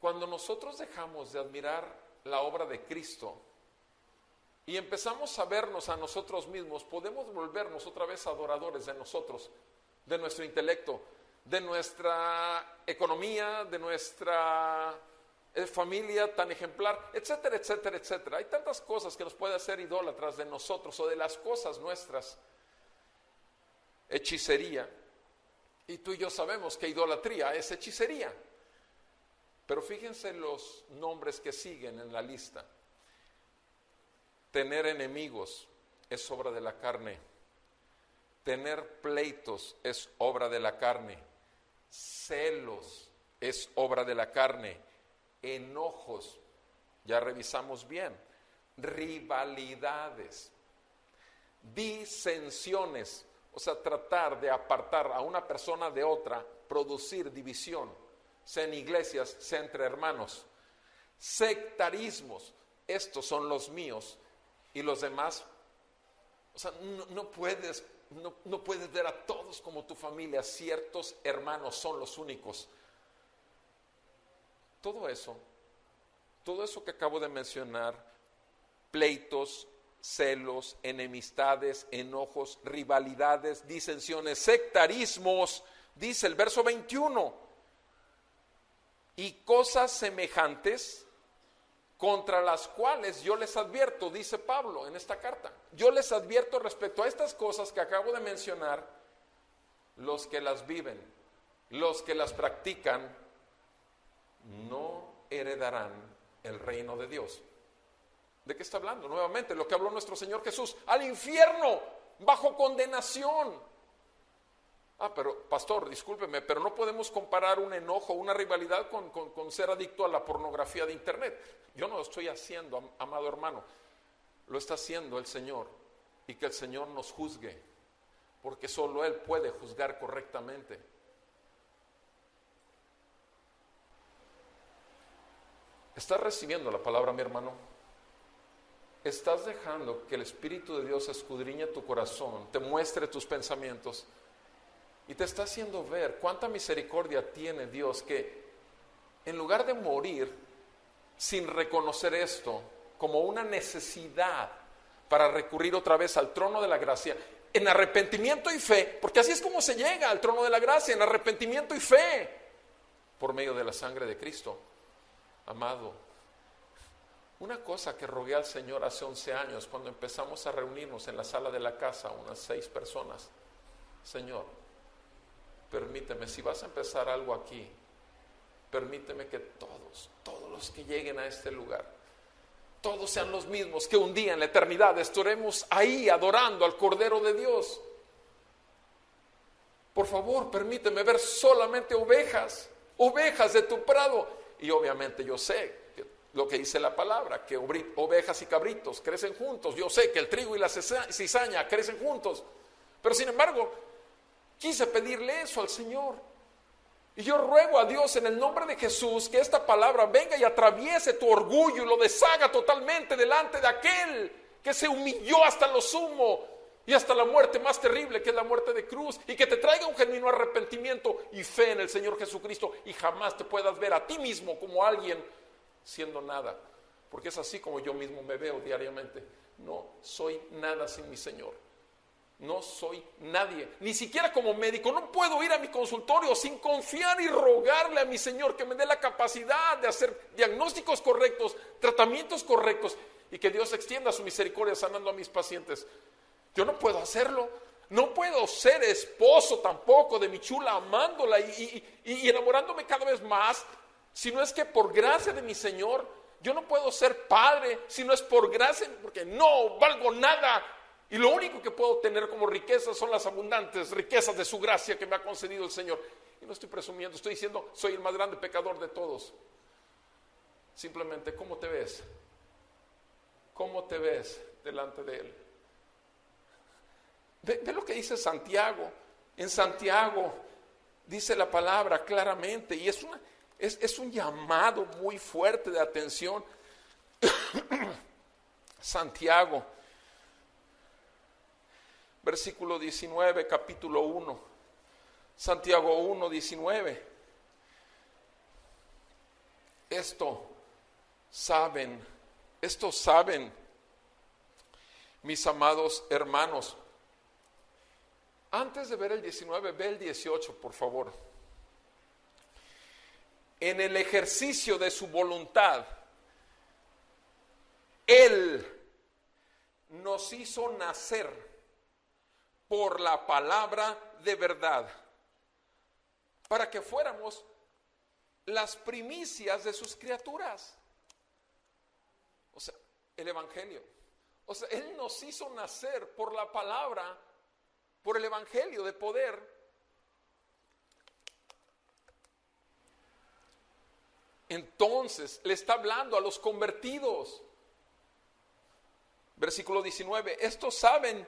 Cuando nosotros dejamos de admirar la obra de Cristo y empezamos a vernos a nosotros mismos, podemos volvernos otra vez adoradores de nosotros, de nuestro intelecto, de nuestra economía, de nuestra familia tan ejemplar, etcétera, etcétera, etcétera. Hay tantas cosas que nos puede hacer idólatras de nosotros o de las cosas nuestras. Hechicería. Y tú y yo sabemos que idolatría es hechicería. Pero fíjense los nombres que siguen en la lista. Tener enemigos es obra de la carne. Tener pleitos es obra de la carne. Celos es obra de la carne. Enojos, ya revisamos bien. Rivalidades. Disensiones, o sea, tratar de apartar a una persona de otra, producir división, sea en iglesias, sea entre hermanos. Sectarismos, estos son los míos y los demás. O sea, no puedes ver a todos como tu familia, ciertos hermanos son los únicos. Todo eso que acabo de mencionar, pleitos, celos, enemistades, enojos, rivalidades, disensiones, sectarismos, dice el verso 21, y cosas semejantes contra las cuales yo les advierto, dice Pablo en esta carta. Yo les advierto respecto a estas cosas que acabo de mencionar, los que las viven, los que las practican, no heredarán el reino de Dios. ¿De qué está hablando? Nuevamente, lo que habló nuestro Señor Jesús, al infierno, bajo condenación. Pero pastor, discúlpeme, pero no podemos comparar un enojo, una rivalidad con ser adicto a la pornografía de internet. Yo no lo estoy haciendo, amado hermano, lo está haciendo el Señor, y que el Señor nos juzgue, porque solo Él puede juzgar correctamente. ¿Estás recibiendo la palabra, mi hermano? ¿Estás dejando que el Espíritu de Dios escudriñe tu corazón, te muestre tus pensamientos y te está haciendo ver cuánta misericordia tiene Dios, que en lugar de morir sin reconocer esto como una necesidad para recurrir otra vez al trono de la gracia, en arrepentimiento y fe, porque así es como se llega al trono de la gracia, en arrepentimiento y fe, por medio de la sangre de Cristo? Amado, una cosa que rogué al Señor hace 11 años, cuando empezamos a reunirnos en la sala de la casa, unas 6 personas, Señor, permíteme, si vas a empezar algo aquí, permíteme que todos los que lleguen a este lugar, todos sean los mismos, que un día en la eternidad estaremos ahí adorando al Cordero de Dios. Por favor, permíteme ver solamente ovejas de tu prado. Y obviamente yo sé que lo que dice la palabra, que ovejas y cabritos crecen juntos. Yo sé que el trigo y la cizaña crecen juntos. Pero sin embargo, quise pedirle eso al Señor. Y yo ruego a Dios en el nombre de Jesús que esta palabra venga y atraviese tu orgullo y lo deshaga totalmente delante de aquel que se humilló hasta lo sumo y hasta la muerte más terrible, que es la muerte de cruz, y que te traiga un genuino arrepentimiento y fe en el Señor Jesucristo, y jamás te puedas ver a ti mismo como alguien siendo nada, porque es así como yo mismo me veo diariamente. No soy nada sin mi Señor, no soy nadie, ni siquiera como médico. No puedo ir a mi consultorio sin confiar y rogarle a mi Señor que me dé la capacidad de hacer diagnósticos correctos, tratamientos correctos, y que Dios extienda su misericordia sanando a mis pacientes. Yo no puedo hacerlo. No puedo ser esposo tampoco de mi chula, amándola y enamorándome cada vez más, si no es que por gracia de mi Señor. Yo no puedo ser padre si no es por gracia, porque no valgo nada, y lo único que puedo tener como riquezas son las abundantes riquezas de su gracia que me ha concedido el Señor. Y no estoy presumiendo, estoy diciendo, soy el más grande pecador de todos. Simplemente, ¿cómo te ves? ¿Cómo te ves delante de Él? Ve lo que dice Santiago. En Santiago dice la palabra claramente, y es un llamado muy fuerte de atención. Santiago, versículo 19, capítulo 1. Santiago 1, 19. Esto saben, mis amados hermanos. Antes de ver el 19, ve el 18, por favor. En el ejercicio de su voluntad, Él nos hizo nacer por la palabra de verdad, para que fuéramos las primicias de sus criaturas. O sea, el evangelio. O sea, Él nos hizo nacer por la palabra, por el evangelio de poder. Entonces le está hablando a los convertidos. Versículo 19, estos saben,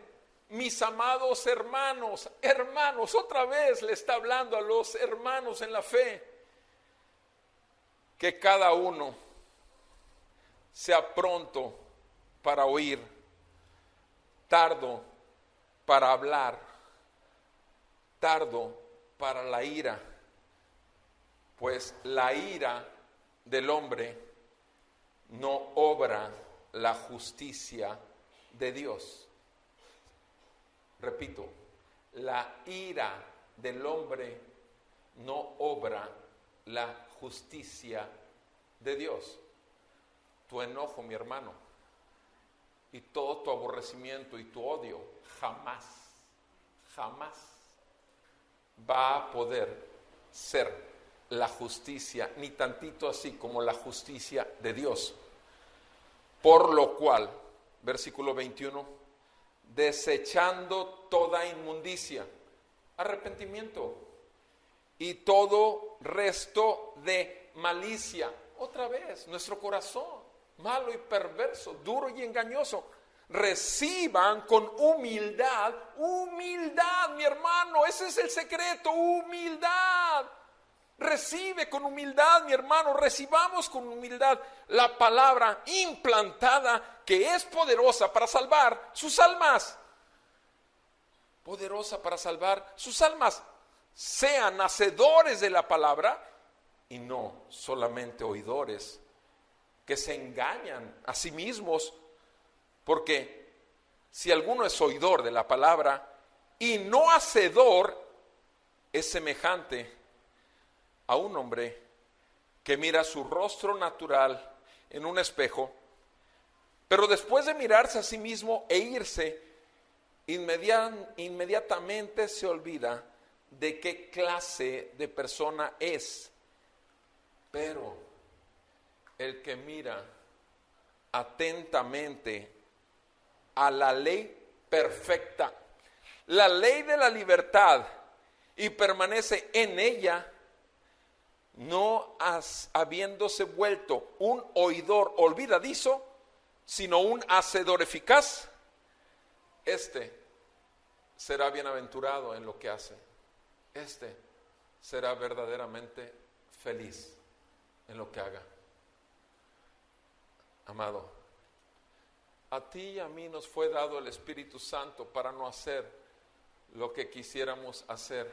mis amados hermanos, otra vez le está hablando a los hermanos en la fe, que cada uno sea pronto para oír, tardo para hablar, tardo para la ira, pues la ira del hombre no obra la justicia de Dios. Repito, la ira del hombre no obra la justicia de Dios. Tu enojo, mi hermano, y todo tu aborrecimiento y tu odio jamás va a poder ser la justicia, ni tantito así como la justicia de Dios. Por lo cual, versículo 21, desechando toda inmundicia, arrepentimiento y todo resto de malicia. Otra vez, nuestro corazón malo y perverso, duro y engañoso, reciban con humildad, mi hermano, ese es el secreto, humildad. Recibe con humildad, mi hermano, recibamos con humildad la palabra implantada que es poderosa para salvar sus almas. Poderosa para salvar sus almas. Sean hacedores de la palabra y no solamente oidores que se engañan a sí mismos, porque si alguno es oidor de la palabra y no hacedor, es semejante a un hombre que mira su rostro natural en un espejo, pero después de mirarse a sí mismo e irse, inmediatamente se olvida de qué clase de persona es. Pero el que mira atentamente a la ley perfecta, la ley de la libertad, y permanece en ella, no habiéndose vuelto un oidor olvidadizo, sino un hacedor eficaz, este será bienaventurado en lo que hace. Este será verdaderamente feliz en lo que haga. Amado, a ti y a mí nos fue dado el Espíritu Santo para no hacer lo que quisiéramos hacer.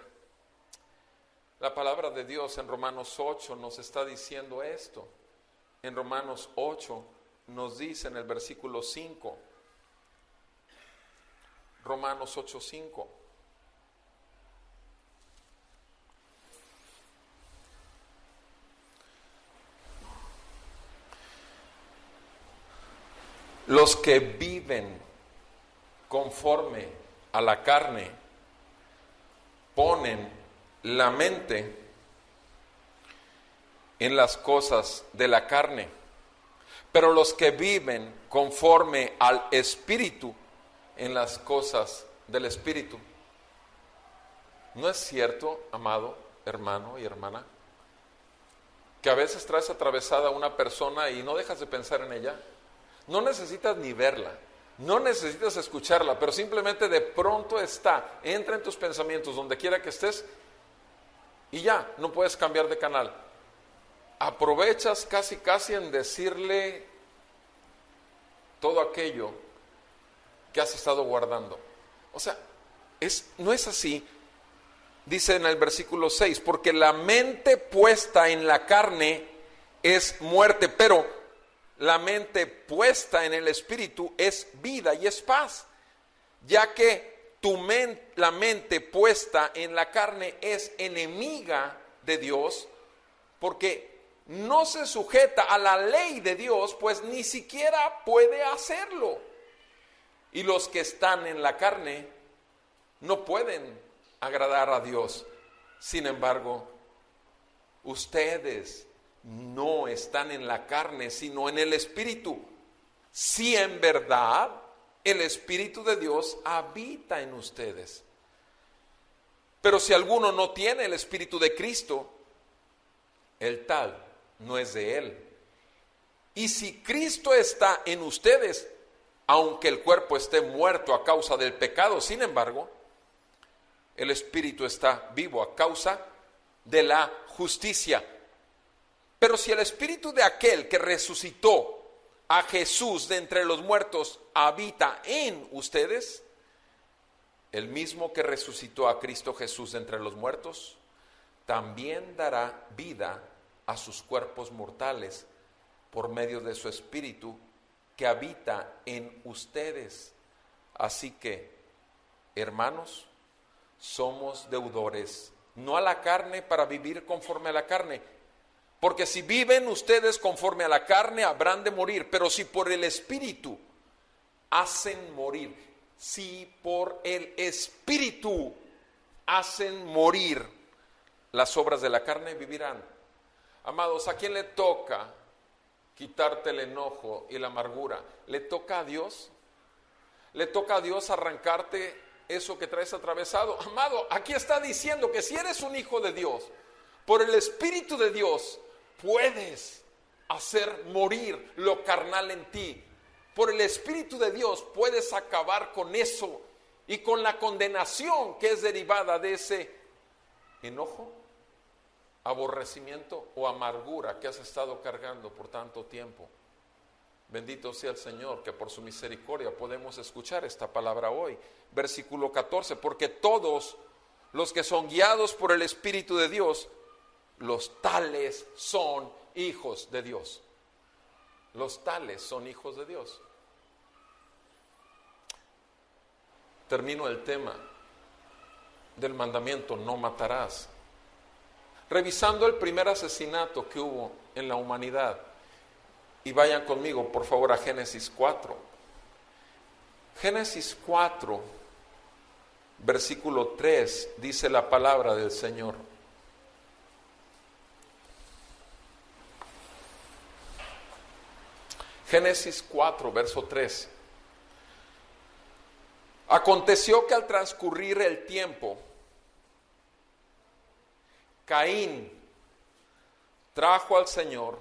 La palabra de Dios en Romanos 8 nos está diciendo esto. En Romanos 8 nos dice en el versículo 5, Romanos 8:5. Los que viven conforme a la carne ponen la mente en las cosas de la carne, pero los que viven conforme al Espíritu en las cosas del Espíritu. ¿No es cierto, amado hermano y hermana, que a veces traes atravesada a una persona y no dejas de pensar en ella? No necesitas ni verla, no necesitas escucharla, pero simplemente de pronto entra en tus pensamientos donde quiera que estés y ya, no puedes cambiar de canal. Aprovechas casi en decirle todo aquello que has estado guardando. O sea, no es así. Dice en el versículo 6, porque la mente puesta en la carne es muerte, pero la mente puesta en el Espíritu es vida y es paz, ya que la mente puesta en la carne es enemiga de Dios, porque no se sujeta a la ley de Dios, pues ni siquiera puede hacerlo. Y los que están en la carne no pueden agradar a Dios. Sin embargo, ustedes no están en la carne, sino en el Espíritu. Si en verdad el Espíritu de Dios habita en ustedes. Pero si alguno no tiene el Espíritu de Cristo, el tal no es de él. Y si Cristo está en ustedes, aunque el cuerpo esté muerto a causa del pecado, sin embargo, el Espíritu está vivo a causa de la justicia. Pero si el Espíritu de aquel que resucitó a Jesús de entre los muertos habita en ustedes, el mismo que resucitó a Cristo Jesús de entre los muertos, también dará vida a sus cuerpos mortales por medio de su Espíritu que habita en ustedes. Así que, hermanos, somos deudores, no a la carne para vivir conforme a la carne, porque si viven ustedes conforme a la carne habrán de morir, pero si por el Espíritu hacen morir, si por el Espíritu hacen morir las obras de la carne, vivirán. Amados, ¿a quién le toca quitarte el enojo y la amargura? ¿Le toca a Dios? ¿Le toca a Dios arrancarte eso que traes atravesado? Amado, aquí está diciendo que si eres un hijo de Dios, por el Espíritu de Dios, puedes hacer morir lo carnal en ti. Por el Espíritu de Dios puedes acabar con eso y con la condenación que es derivada de ese enojo, aborrecimiento o amargura que has estado cargando por tanto tiempo. Bendito sea el Señor, que por su misericordia podemos escuchar esta palabra hoy. Versículo 14, porque todos los que son guiados por el Espíritu de Dios, los tales son hijos de Dios. Los tales son hijos de Dios. Termino el tema del mandamiento, no matarás. Revisando el primer asesinato que hubo en la humanidad, y vayan conmigo por favor a Génesis 4. Génesis 4, versículo 3, dice la palabra del Señor. Génesis 4, verso 3. Aconteció que al transcurrir el tiempo, Caín trajo al Señor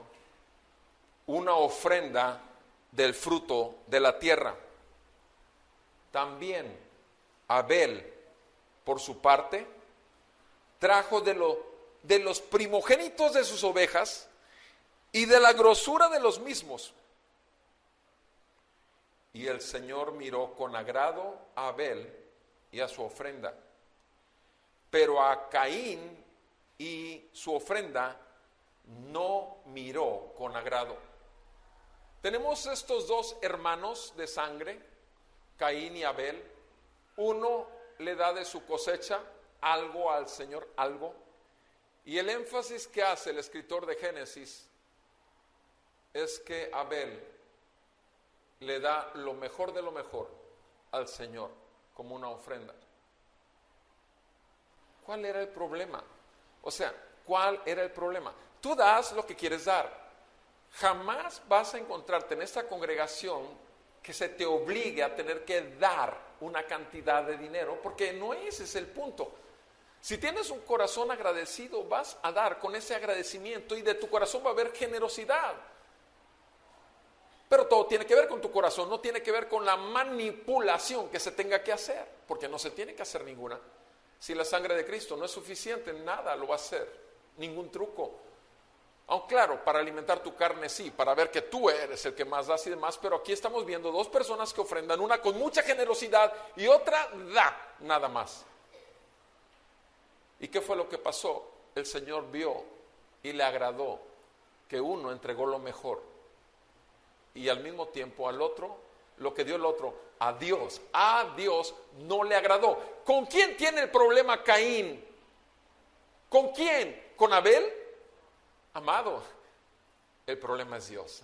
una ofrenda del fruto de la tierra. También Abel, por su parte, trajo de los primogénitos de sus ovejas y de la grosura de los mismos. Y el Señor miró con agrado a Abel y a su ofrenda, pero a Caín y su ofrenda no miró con agrado. Tenemos estos dos hermanos de sangre, Caín y Abel. Uno le da de su cosecha algo al Señor, algo. Y el énfasis que hace el escritor de Génesis es que Abel le da lo mejor de lo mejor al Señor como una ofrenda. ¿Cuál era el problema? O sea, ¿cuál era el problema? Tú das lo que quieres dar. Jamás vas a encontrarte en esta congregación que se te obligue a tener que dar una cantidad de dinero, porque no ese es el punto. Si tienes un corazón agradecido, vas a dar con ese agradecimiento y de tu corazón va a haber generosidad. Pero todo tiene que ver con tu corazón, no tiene que ver con la manipulación que se tenga que hacer, porque no se tiene que hacer ninguna. Si la sangre de Cristo no es suficiente, nada lo va a hacer, ningún truco. Aunque claro, para alimentar tu carne sí, para ver que tú eres el que más das y demás, pero aquí estamos viendo dos personas que ofrendan, una con mucha generosidad y otra da, nada más. ¿Y qué fue lo que pasó? El Señor vio y le agradó que uno entregó lo mejor y al mismo tiempo al otro lo que dio el otro, a Dios no le agradó. ¿Con quién tiene el problema Caín? ¿Con quién? ¿Con Abel? Amado, el problema es Dios.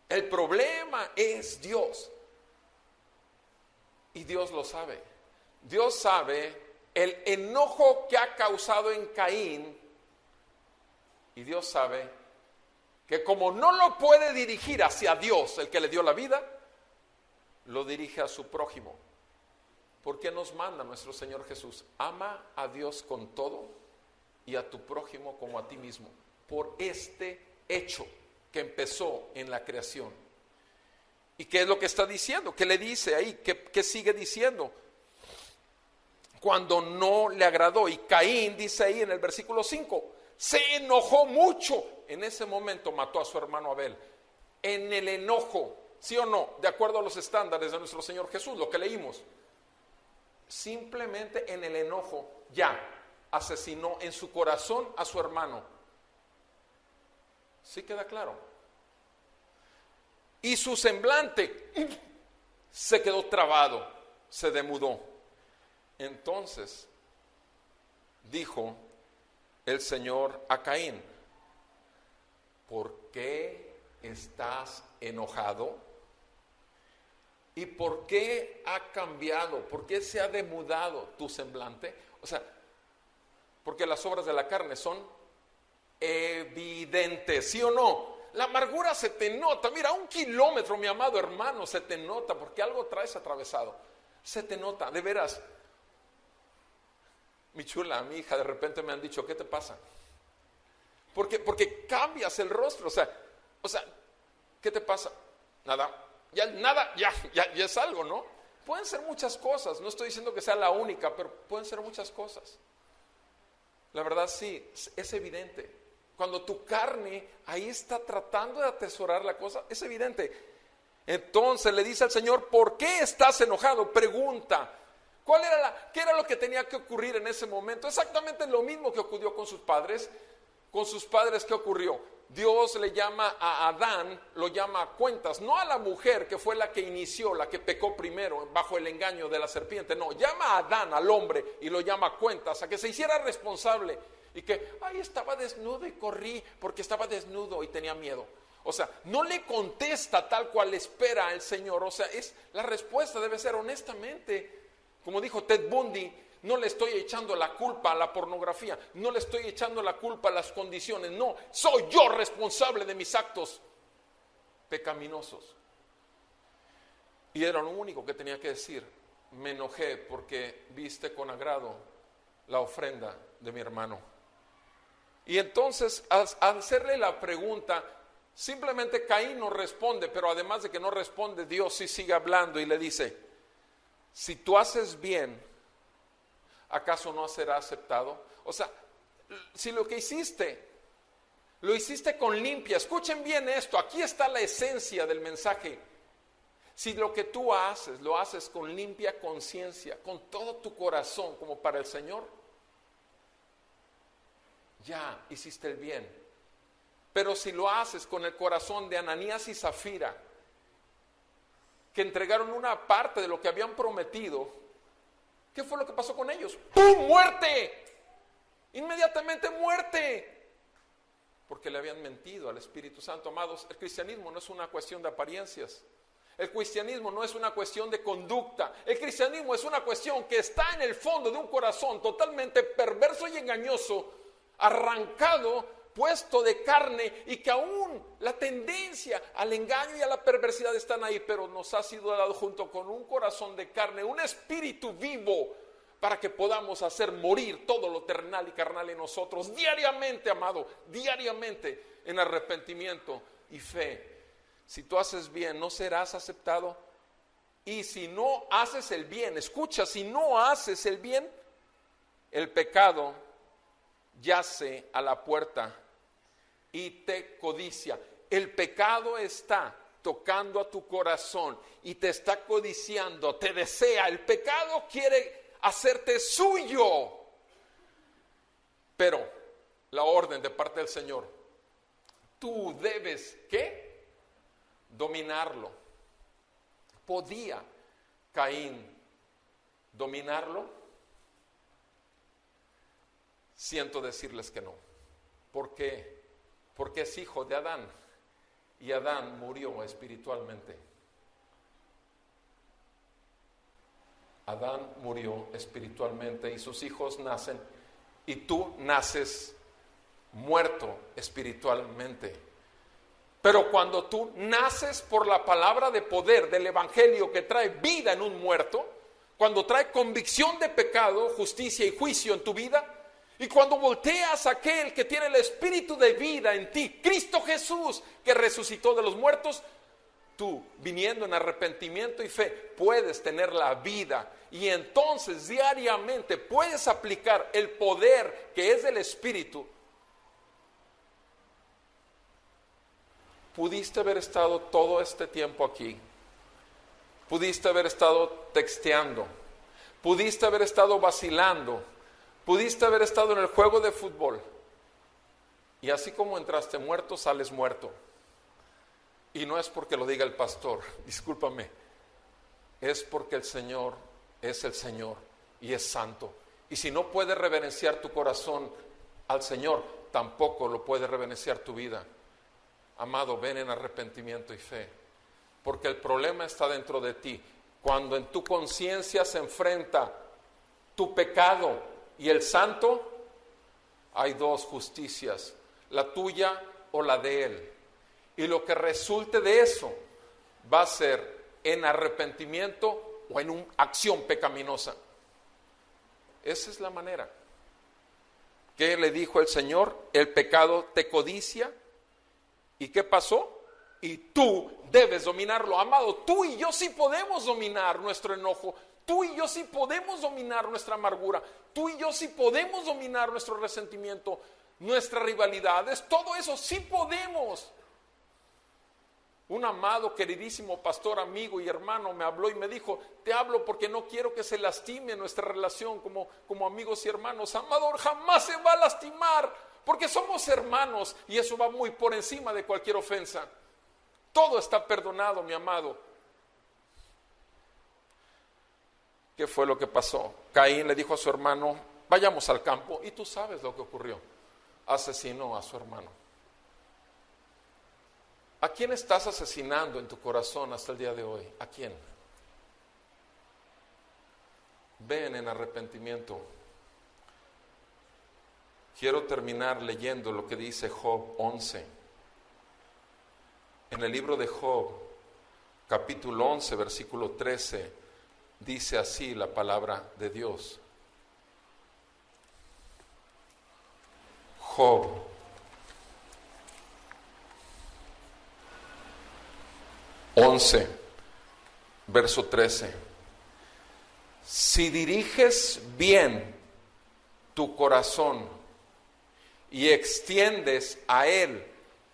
El problema es Dios. Y Dios lo sabe. Dios sabe el enojo que ha causado en Caín. Y Dios sabe que como no lo puede dirigir hacia Dios, el que le dio la vida, lo dirige a su prójimo. ¿Por qué nos manda nuestro Señor Jesús? Ama a Dios con todo y a tu prójimo como a ti mismo. Por este hecho que empezó en la creación. ¿Y qué es lo que está diciendo? ¿Qué le dice ahí? ¿Qué sigue diciendo? Cuando no le agradó. Y Caín dice ahí en el versículo 5, se enojó mucho. En ese momento mató a su hermano Abel. En el enojo, ¿sí o no? De acuerdo a los estándares de nuestro Señor Jesús, lo que leímos. Simplemente en el enojo ya asesinó en su corazón a su hermano. ¿Sí queda claro? Y su semblante se quedó trabado, se demudó. Entonces dijo el Señor a Caín, ¿por qué estás enojado? ¿Y por qué ha cambiado? ¿Por qué se ha demudado tu semblante? O sea, porque las obras de la carne son evidentes, ¿sí o no? La amargura se te nota, mira, 1 kilómetro, mi amado hermano, se te nota, porque algo traes atravesado, se te nota, de veras. Mi chula, mi hija, de repente me han dicho, ¿qué te pasa? Porque cambias el rostro, o sea, ¿qué te pasa? Nada, ya es algo, ¿no? Pueden ser muchas cosas, no estoy diciendo que sea la única, pero pueden ser muchas cosas. La verdad sí, es evidente. Cuando tu carne ahí está tratando de atesorar la cosa, es evidente. Entonces le dice al Señor, ¿por qué estás enojado? Pregunta. ¿Qué era lo que tenía que ocurrir en ese momento? Exactamente lo mismo que ocurrió con sus padres. Con sus padres, ¿qué ocurrió? Dios le llama a Adán, lo llama a cuentas, no a la mujer que fue la que inició, la que pecó primero bajo el engaño de la serpiente, no, llama a Adán, al hombre, y lo llama a cuentas, a que se hiciera responsable, y que, estaba desnudo y corrí porque estaba desnudo y tenía miedo. O sea, no le contesta tal cual espera el Señor, o sea, la respuesta debe ser honestamente, como dijo Ted Bundy, no le estoy echando la culpa a la pornografía, no le estoy echando la culpa a las condiciones, no, soy yo responsable de mis actos pecaminosos. Y era lo único que tenía que decir, me enojé porque viste con agrado la ofrenda de mi hermano. Y entonces al hacerle la pregunta, simplemente Caín no responde, pero además de que no responde, Dios sí sigue hablando y le dice, si tú haces bien, ¿acaso no será aceptado? O sea, si lo que hiciste, lo hiciste con limpia, escuchen bien esto, aquí está la esencia del mensaje. Si lo que tú haces, lo haces con limpia conciencia, con todo tu corazón como para el Señor, ya hiciste el bien. Pero si lo haces con el corazón de Ananías y Zafira, que entregaron una parte de lo que habían prometido, ¿qué fue lo que pasó con ellos? ¡Pum! ¡Muerte! Inmediatamente muerte. Porque le habían mentido al Espíritu Santo. Amados, el cristianismo no es una cuestión de apariencias. El cristianismo no es una cuestión de conducta. El cristianismo es una cuestión que está en el fondo de un corazón totalmente perverso y engañoso, arrancado, puesto de carne, y que aún la tendencia al engaño y a la perversidad están ahí, pero nos ha sido dado junto con un corazón de carne, un espíritu vivo, para que podamos hacer morir todo lo terrenal y carnal en nosotros diariamente, amado, diariamente, en arrepentimiento y fe. Si tú haces bien, no serás aceptado. Y si no haces el bien, escucha, si no haces el bien, el pecado yace a la puerta y te codicia. El pecado está tocando a tu corazón y te está codiciando, te desea. El pecado quiere hacerte suyo. Pero la orden de parte del Señor, tú debes, ¿qué? Dominarlo. ¿Podía Caín dominarlo? Siento decirles que no. ¿Por qué? Porque es hijo de Adán y Adán murió espiritualmente. Adán murió espiritualmente y sus hijos nacen y tú naces muerto espiritualmente. Pero cuando tú naces por la palabra de poder del evangelio que trae vida en un muerto, cuando trae convicción de pecado, justicia y juicio en tu vida, y cuando volteas a aquel que tiene el espíritu de vida en ti, Cristo Jesús, que resucitó de los muertos, tú, viniendo en arrepentimiento y fe, puedes tener la vida. Y entonces diariamente puedes aplicar el poder que es del Espíritu. Pudiste haber estado todo este tiempo aquí. Pudiste haber estado texteando. Pudiste haber estado vacilando. Pudiste haber estado en el juego de fútbol. Y así como entraste muerto, sales muerto. Y no es porque lo diga el pastor, discúlpame. Es porque el Señor es el Señor y es santo. Y si no puedes reverenciar tu corazón al Señor, tampoco lo puede reverenciar tu vida. Amado, ven en arrepentimiento y fe. Porque el problema está dentro de ti. Cuando en tu conciencia se enfrenta tu pecado y el santo, hay dos justicias, la tuya o la de él. Y lo que resulte de eso va a ser en arrepentimiento o en una acción pecaminosa. Esa es la manera. ¿Qué le dijo el Señor? El pecado te codicia. ¿Y qué pasó? Y tú debes dominarlo. Amado, tú y yo sí podemos dominar nuestro enojo. Tú y yo sí podemos dominar nuestra amargura. Tú y yo sí podemos dominar nuestro resentimiento, nuestras rivalidades. Todo eso sí podemos. Un amado, queridísimo pastor, amigo y hermano me habló y me dijo: te hablo porque no quiero que se lastime nuestra relación como amigos y hermanos. Amado, jamás se va a lastimar porque somos hermanos y eso va muy por encima de cualquier ofensa. Todo está perdonado, mi amado. ¿Qué fue lo que pasó? Caín le dijo a su hermano: vayamos al campo. Y tú sabes lo que ocurrió. Asesinó a su hermano. ¿A quién estás asesinando en tu corazón hasta el día de hoy? ¿A quién? Ven en arrepentimiento. Quiero terminar leyendo lo que dice Job 11. En el libro de Job, capítulo 11, versículo 13, dice así la palabra de Dios. Job 11, verso 13. Si diriges bien tu corazón y extiendes a él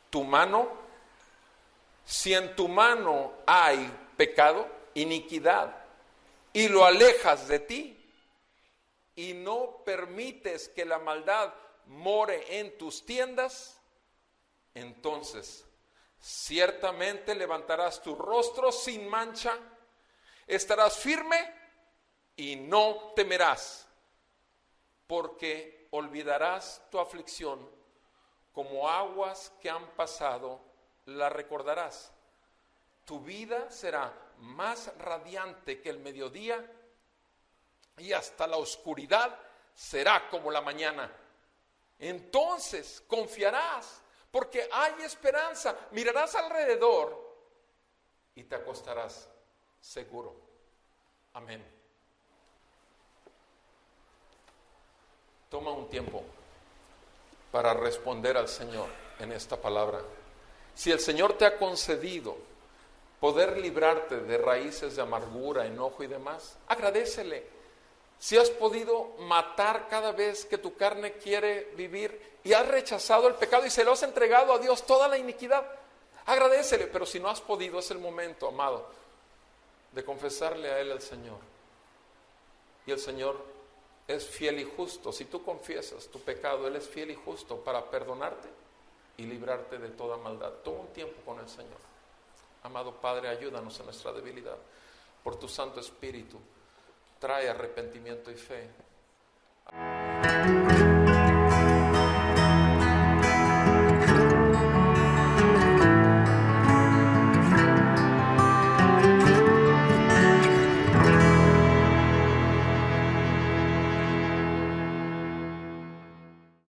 tu mano, si en tu mano hay pecado, iniquidad, y lo alejas de ti, y no permites que la maldad more en tus tiendas, entonces ciertamente levantarás tu rostro sin mancha, estarás firme y no temerás, porque olvidarás tu aflicción, como aguas que han pasado, la recordarás. Tu vida será más radiante que el mediodía y hasta la oscuridad será como la mañana. Entonces confiarás, porque hay esperanza. Mirarás alrededor y te acostarás seguro. Amén. Toma un tiempo para responder al Señor en esta palabra. Si el Señor te ha concedido poder librarte de raíces de amargura, enojo y demás, agradécele. Si has podido matar cada vez que tu carne quiere vivir y has rechazado el pecado y se lo has entregado a Dios toda la iniquidad, agradécele. Pero si no has podido, es el momento, amado, de confesarle a Él al Señor. Y el Señor es fiel y justo. Si tú confiesas tu pecado, Él es fiel y justo para perdonarte y librarte de toda maldad. Toma un tiempo con el Señor. Amado Padre, ayúdanos en nuestra debilidad. Por tu Santo Espíritu, trae arrepentimiento y fe.